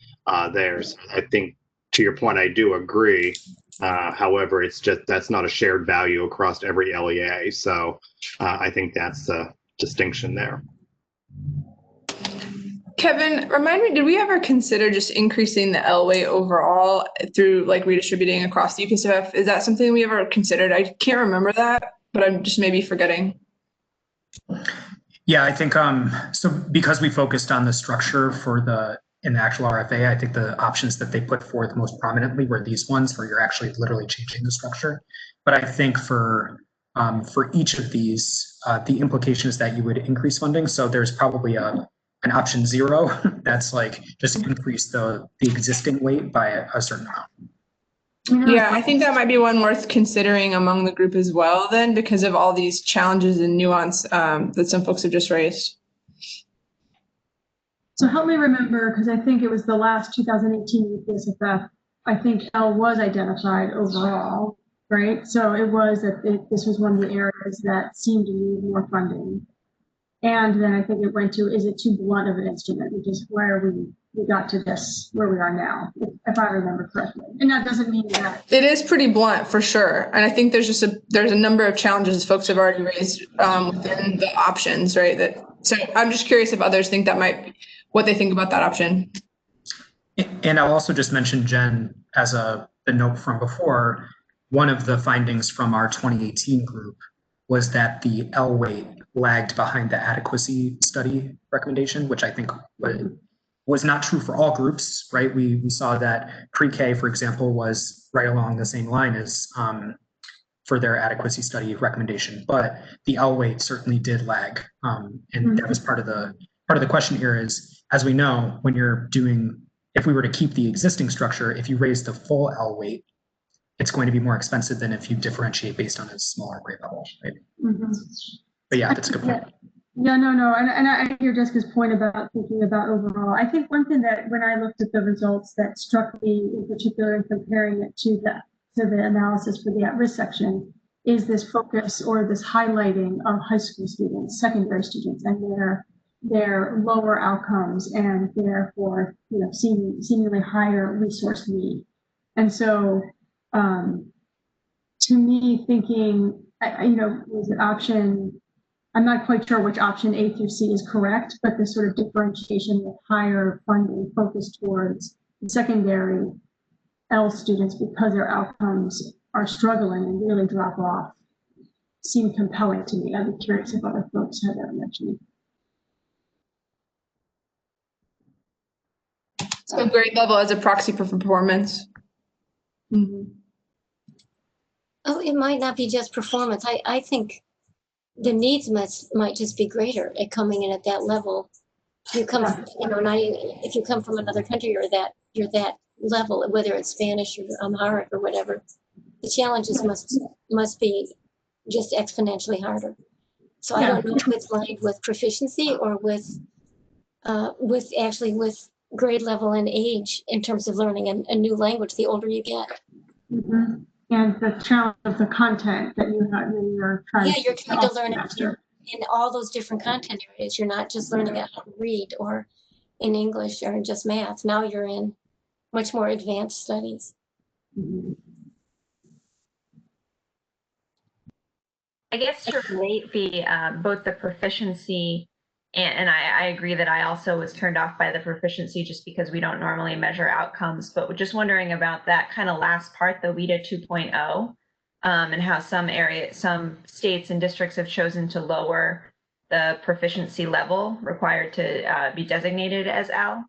there. So I think to your point, I do agree. However, it's just, that's not a shared value across every LEA. So I think that's the distinction there. Kevin, remind me, did we ever consider just increasing the L weight overall through like redistributing across the UPSFF? Is that something we ever considered? I can't remember that, but I'm just maybe forgetting. Yeah, I think so because we focused on the structure for in the actual RFA, I think the options that they put forth most prominently were these ones where you're actually literally changing the structure. But I think for each of these, the implication is that you would increase funding. So there's probably an option 0 that's like just increase the existing weight by a certain amount. Yeah, I think that might be one worth considering among the group as well then, because of all these challenges and nuance that some folks have just raised. So help me remember, because I think it was the last 2018 UPSFF, I think L was identified overall, right? So it was that this was one of the areas that seemed to need more funding. And then I think it went to, is it too blunt of an instrument, which is where we got to this, where we are now, if I remember correctly. And that doesn't mean that. It is pretty blunt for sure. And I think there's a number of challenges folks have already raised within the options, right? So I'm just curious if others think that might be what they think about that option. And I'll also just mention, Jen, as the note from before, one of the findings from our 2018 group was that the L weight lagged behind the adequacy study recommendation, which I think was not true for all groups, right? We saw that pre-K, for example, was right along the same line as for their adequacy study recommendation, but the L weight certainly did lag. And that was part of the question here is, as we know, when you're doing, if we were to keep the existing structure, if you raise the full L weight, it's going to be more expensive than if you differentiate based on a smaller grade level, right? But yeah, that's a good point. Yeah, no. And I hear Jessica's point about thinking about overall. I think one thing that when I looked at the results that struck me in particular in comparing it to the analysis for the at-risk section is this focus or this highlighting of high school students, secondary students, and their lower outcomes and therefore, seemingly higher resource need. And so to me, thinking, was it option I'm not quite sure which option A through C is correct, but the sort of differentiation with higher funding focused towards secondary L students because their outcomes are struggling and really drop off seem compelling to me. I'd be curious if other folks have that mentioned. So grade level as a proxy for performance. Mm-hmm. Oh, it might not be just performance. I think the needs might just be greater at coming in at that level. You come, not even, if you come from another country, you're that level, whether it's Spanish or Amharic or whatever. The challenges must be just exponentially harder. So I don't know if it's lined with proficiency or with grade level and age in terms of learning a new language the older you get. Mm-hmm. And the challenge of the content that you have when you're trying you're trying to learn it in all those different content areas. You're not just learning how to read or in English or in just math. Now you're in much more advanced studies. Mm-hmm. I guess to relate both the proficiency and I agree that I also was turned off by the proficiency just because we don't normally measure outcomes, but just wondering about that kind of last part, the WIDA 2.0, and how some states and districts have chosen to lower the proficiency level required to be designated as L.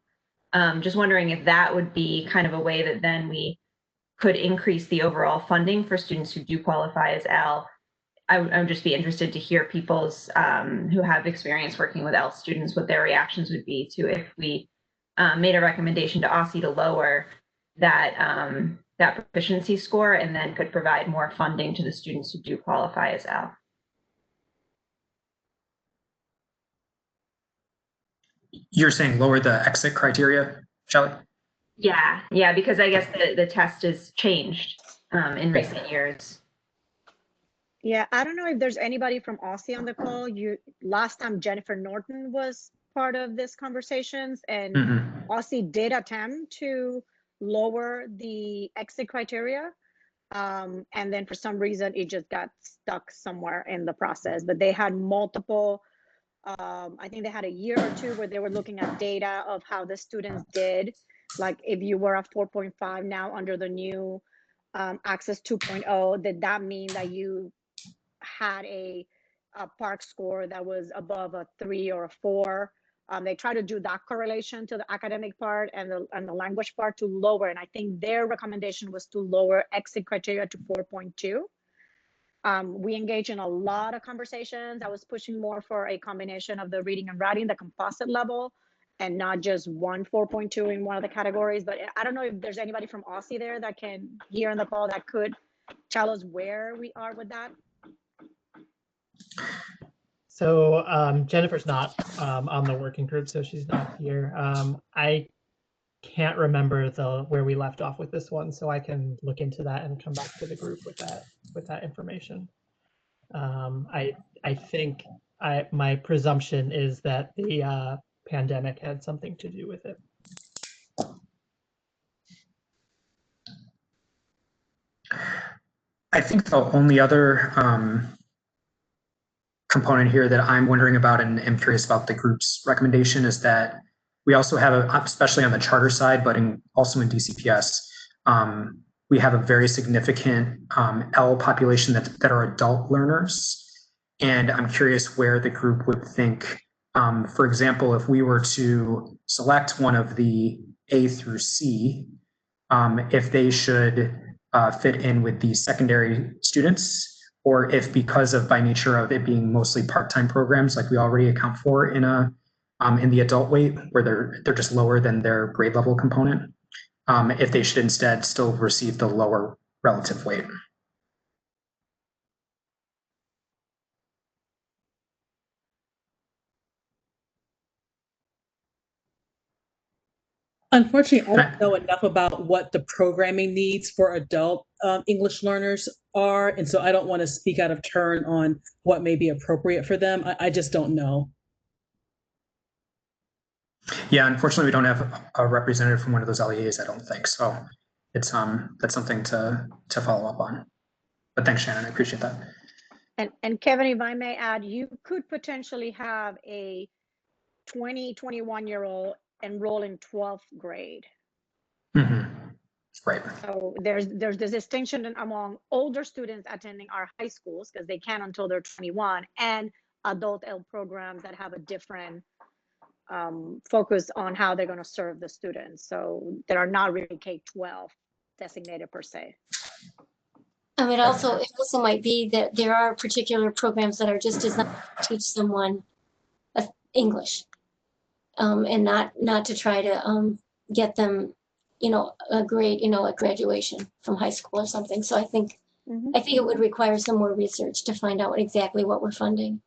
Just wondering if that would be kind of a way that then we could increase the overall funding for students who do qualify as L. I would just be interested to hear people's who have experience working with L students, what their reactions would be to if we made a recommendation to OSSI to lower that proficiency score and then could provide more funding to the students who do qualify as L. You're saying lower the exit criteria, Shelley? Yeah, because I guess the test has changed in recent years. Yeah, I don't know if there's anybody from OSSI on the call. Last time Jennifer Norton was part of this conversations, and OSSI did attempt to lower the exit criteria. And then for some reason, it just got stuck somewhere in the process. But they had multiple, I think they had a year or two where they were looking at data of how the students did. Like if you were a 4.5 now under the new Access 2.0, did that mean that you had a PARCC score that was above a 3 or a 4? They try to do that correlation to the academic part and the language part to lower, and I think their recommendation was to lower exit criteria to 4.2. We engaged in a lot of conversations. I was pushing more for a combination of the reading and writing, the composite level, and not just one 4.2 in one of the categories. But I don't know if there's anybody from OSSI there that can hear on the call that could tell us where we are with that. So Jennifer's not on the working group, so she's not here. I can't remember where we left off with this one, so I can look into that and come back to the group with that information. I think my presumption is that the pandemic had something to do with it. I think the only other component here that I'm wondering about and am curious about the group's recommendation is that we also have, especially on the charter side, but also in DCPS, we have a very significant L population that are adult learners. And I'm curious where the group would think, for example, if we were to select one of the A through C, if they should fit in with the secondary students, or if because of by nature of it being mostly part-time programs like we already account for in the adult weight where they're just lower than their grade level component, if they should instead still receive the lower relative weight. Unfortunately, I don't know enough about what the programming needs for adult English learners are, and so I don't want to speak out of turn on what may be appropriate for them. I just don't know. Yeah, unfortunately, we don't have a representative from one of those LEAs, I don't think. So it's that's something to follow up on. But thanks, Shannon. I appreciate that. And Kevin, if I may add, you could potentially have a 20, 21-year-old enroll in 12th grade. Mhm. Right. So there's this distinction among older students attending our high schools because they can until they're 21, and adult L programs that have a different focus on how they're going to serve the students. So that are not really K-12 designated per se. It also might be that there are particular programs that are just designed to teach someone English, and not to try to get them, a grade, at graduation from high school or something. So I think it would require some more research to find out exactly what we're funding.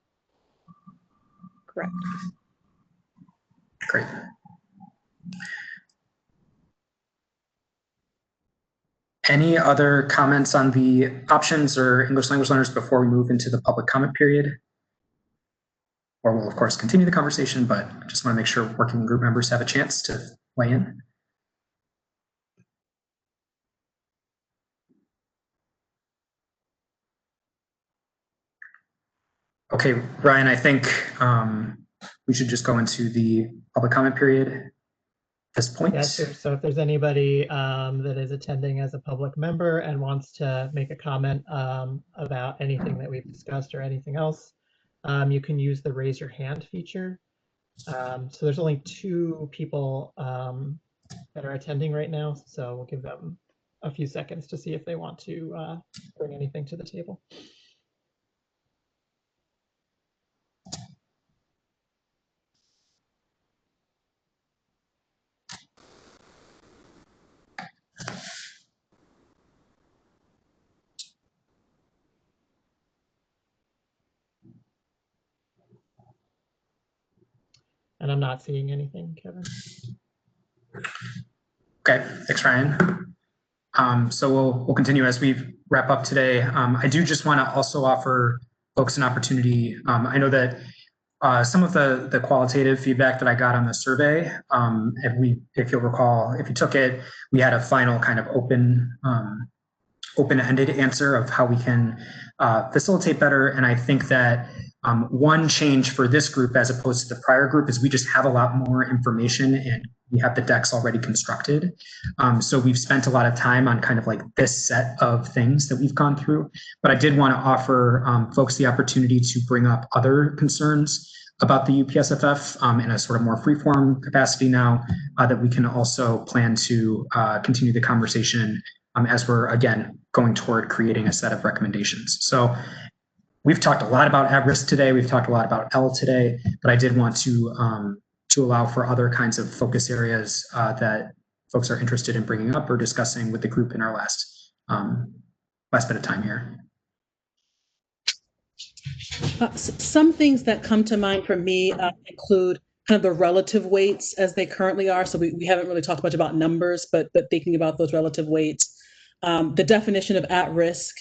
Correct. Great. Any other comments on the options or English language learners before we move into the public comment period? Or we'll of course continue the conversation, but I just want to make sure working group members have a chance to weigh in. Okay, Ryan, I think we should just go into the public comment period at this point. Yeah, sure. So if there's anybody that is attending as a public member and wants to make a comment about anything that we've discussed or anything else, you can use the raise your hand feature. So there's only 2 people that are attending right now, so we'll give them a few seconds to see if they want to bring anything to the table. And I'm not seeing anything, Kevin. Okay, thanks, Ryan. So we'll continue as we wrap up today. I do just want to also offer folks an opportunity. I know that some of the qualitative feedback that I got on the survey, if you'll recall, if you took it, we had a final kind of open-ended answer of how we can facilitate better. And I think that one change for this group as opposed to the prior group is we just have a lot more information and we have the decks already constructed. So we've spent a lot of time on kind of like this set of things that we've gone through. But I did want to offer folks the opportunity to bring up other concerns about the UPSFF in a sort of more free-form capacity now that we can also plan to continue the conversation as we're, again, going toward creating a set of recommendations. So we've talked a lot about at-risk today. We've talked a lot about L today, but I did want to allow for other kinds of focus areas that folks are interested in bringing up or discussing with the group in our last bit of time here. Some things that come to mind for me include kind of the relative weights as they currently are. So we haven't really talked much about numbers, but thinking about those relative weights. The definition of at-risk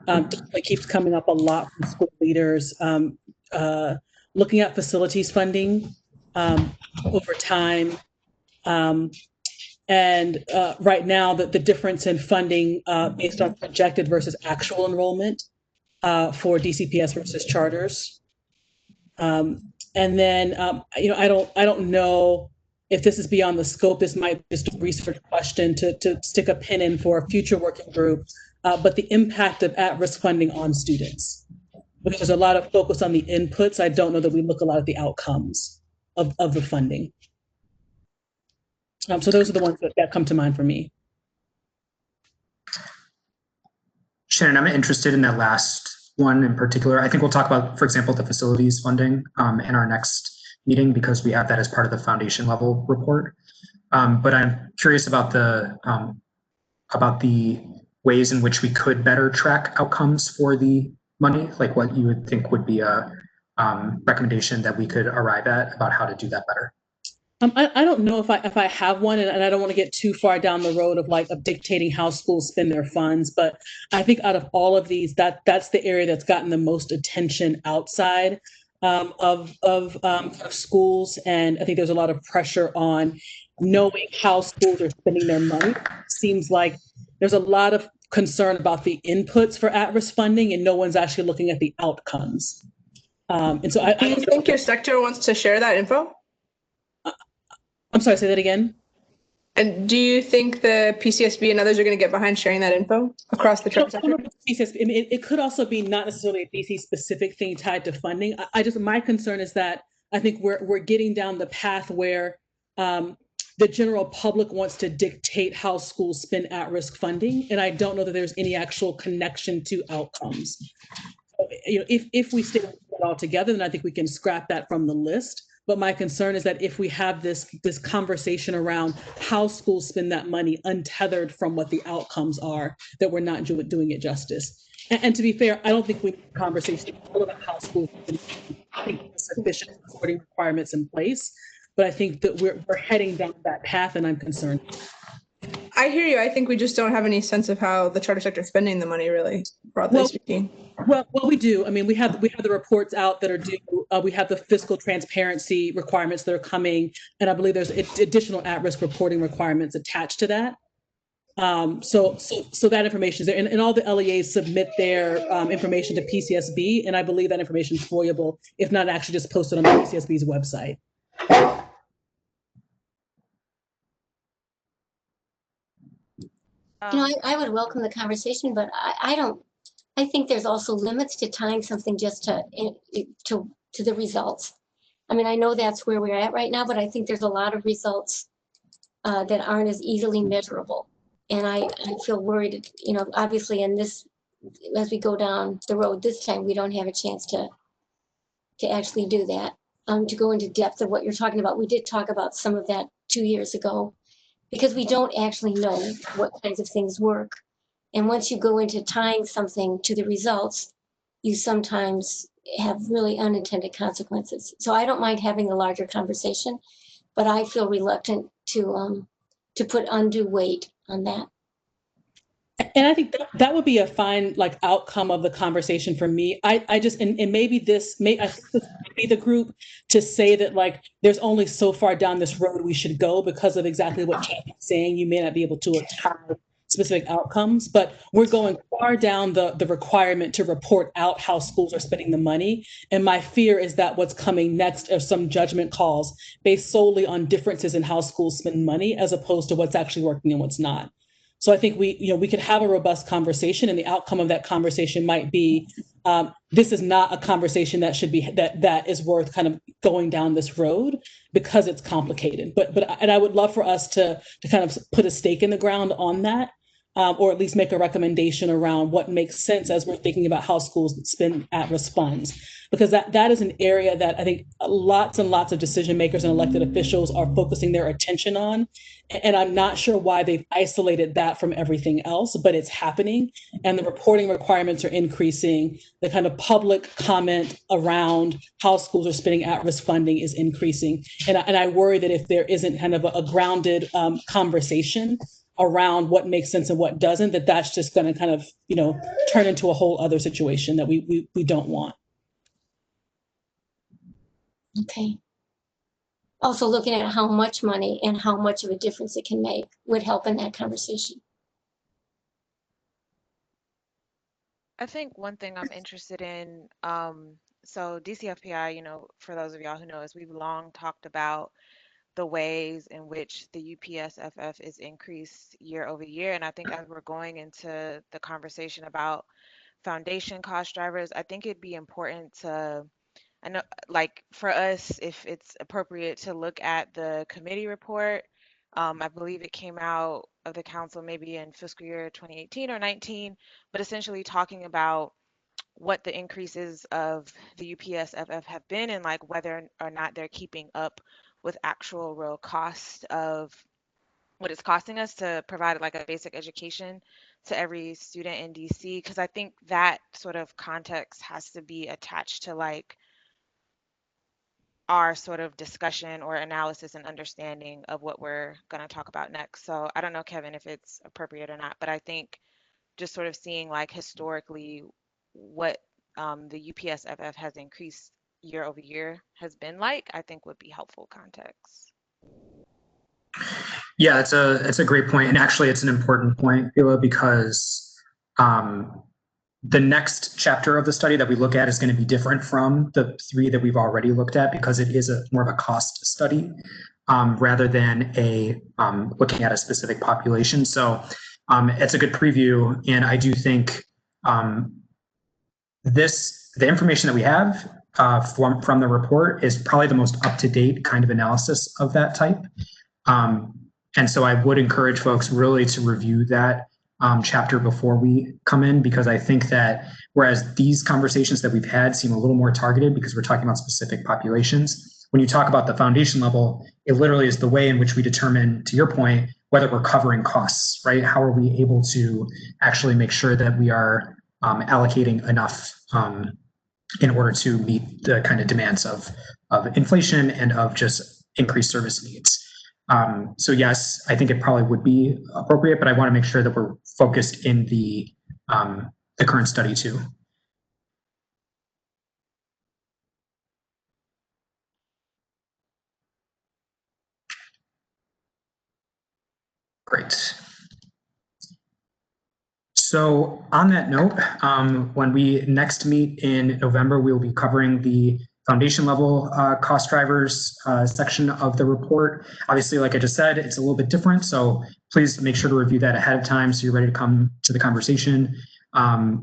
it keeps coming up a lot from school leaders. Looking at facilities funding over time. And right now, the difference in funding based on projected versus actual enrollment for DCPS versus charters. And then, I don't know if this is beyond the scope. This might be just a research question to stick a pin in for a future working group, but the impact of at-risk funding on students. Because there's a lot of focus on the inputs. I don't know that we look a lot at the outcomes of the funding. So those are the ones that come to mind for me. Shannon, I'm interested in that last one in particular. I think we'll talk about, for example, the facilities funding in our next meeting because we have that as part of the foundation level report. But I'm curious about the ways in which we could better track outcomes for the money, like what you would think would be a recommendation that we could arrive at about how to do that better. I don't know if I have one, and I don't want to get too far down the road of dictating how schools spend their funds. But I think out of all of these, that's the area that's gotten the most attention outside of schools, and I think there's a lot of pressure on knowing how schools are spending their money. Seems like there's a lot of concern about the inputs for at-risk funding, and no one's actually looking at the outcomes. And so do you think your sector wants to share that info? I'm sorry, say that again. And do you think the PCSB and others are going to get behind sharing that info across the charter sector? I mean, it could also be not necessarily a DC specific thing tied to funding. My concern is that I think we're getting down the path where the general public wants to dictate how schools spend at-risk funding, and I don't know that there's any actual connection to outcomes. If we stay all together, then I think we can scrap that from the list. But my concern is that if we have this conversation around how schools spend that money untethered from what the outcomes are, that we're not doing it justice. And to be fair, I don't think we need a conversation about how schools spend sufficient reporting requirements in place. But I think that we're heading down that path, and I'm concerned. I hear you. I think we just don't have any sense of how the charter sector is spending the money, really, broadly speaking. Well, we do. I mean, we have the reports out that are due. We have the fiscal transparency requirements that are coming, and I believe there's additional at-risk reporting requirements attached to that. So that information is there, and all the LEAs submit their information to PCSB, and I believe that information is foyable, if not actually just posted on the PCSB's website. I would welcome the conversation, but I think there's also limits to tying something just to the results. I mean, I know that's where we're at right now, but I think there's a lot of results that aren't as easily measurable. And I feel worried, obviously in this, as we go down the road this time, we don't have a chance to actually do that, to go into depth of what you're talking about. We did talk about some of that 2 years ago, because we don't actually know what kinds of things work. And once you go into tying something to the results, you sometimes have really unintended consequences. So I don't mind having a larger conversation, but I feel reluctant to put undue weight on that. And I think that would be a fine outcome of the conversation for me. I just and maybe this may be the group to say that there's only so far down this road we should go because of exactly what Kathy's saying. You may not be able to tie specific outcomes, but we're going far down the requirement to report out how schools are spending the money. And my fear is that what's coming next are some judgment calls based solely on differences in how schools spend money, as opposed to what's actually working and what's not. So I think we could have a robust conversation, and the outcome of that conversation might be, this is not a conversation that should be that is worth kind of going down this road because it's complicated. But I would love for us to kind of put a stake in the ground on that, or at least make a recommendation around what makes sense as we're thinking about how schools spend at-risk funds, because that is an area that I think lots and lots of decision makers and elected officials are focusing their attention on. And I'm not sure why they've isolated that from everything else, but it's happening. And the reporting requirements are increasing. The kind of public comment around how schools are spending at-risk funding is increasing. And I worry that if there isn't kind of a grounded conversation around what makes sense and what doesn't, that's just going to kind of, turn into a whole other situation that we don't want. Okay. Also looking at how much money and how much of a difference it can make would help in that conversation. I think one thing I'm interested in, so DCFPI, for those of y'all who know us, we've long talked about the ways in which the UPSFF is increased year over year. And I think as we're going into the conversation about foundation cost drivers, I think it'd be important to, I know, for us, if it's appropriate to look at the committee report. I believe it came out of the council maybe in fiscal year 2018 or 19, but essentially talking about what the increases of the UPSFF have been and whether or not they're keeping up with actual real cost of what it's costing us to provide a basic education to every student in DC. Because I think that sort of context has to be attached to our sort of discussion or analysis and understanding of what we're going to talk about next. So I don't know, Kevin, if it's appropriate or not, but I think just sort of seeing historically what the UPSFF has increased year over year has been I think would be helpful context. Yeah, it's a great point. And actually it's an important point, Hila, because The next chapter of the study that we look at is going to be different from the 3 that we've already looked at because it is more of a cost study rather than looking at a specific population. So it's a good preview, and I do think the information that we have from the report is probably the most up-to-date kind of analysis of that type. And so I would encourage folks really to review that chapter before we come in, because I think that whereas these conversations that we've had seem a little more targeted because we're talking about specific populations, when you talk about the foundation level, it literally is the way in which we determine, to your point, whether we're covering costs, right? How are we able to actually make sure that we are allocating enough in order to meet the kind of demands of inflation and of just increased service needs. So yes, I think it probably would be appropriate, but I want to make sure that we're focused in the current study too. Great. So on that note, when we next meet in November, we will be covering the foundation level cost drivers section of the report. Obviously, like I just said, it's a little bit different. So please make sure to review that ahead of time so you're ready to come to the conversation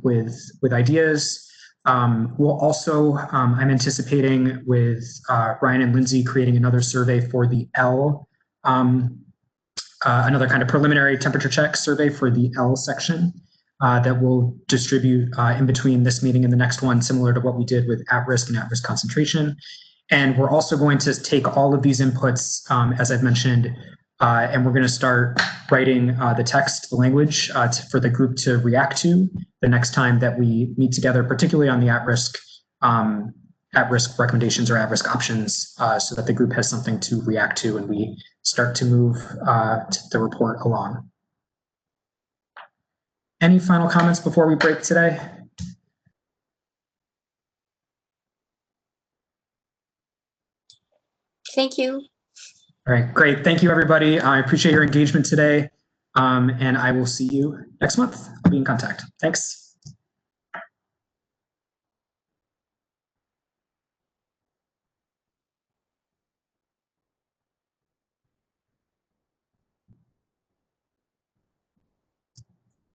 with ideas. We'll also, I'm anticipating with Ryan and Lindsay creating another survey for the L, another kind of preliminary temperature check survey for the L section. That we'll distribute in between this meeting and the next one, similar to what we did with at-risk and at-risk concentration. And we're also going to take all of these inputs, as I've mentioned, and we're going to start writing the text, the language for the group to react to the next time that we meet together, particularly on the at-risk recommendations or at-risk options, so that the group has something to react to and we start to move the report along. Any final comments before we break today? Thank you. All right, great. Thank you, everybody. I appreciate your engagement today, and I will see you next month. I'll be in contact. Thanks.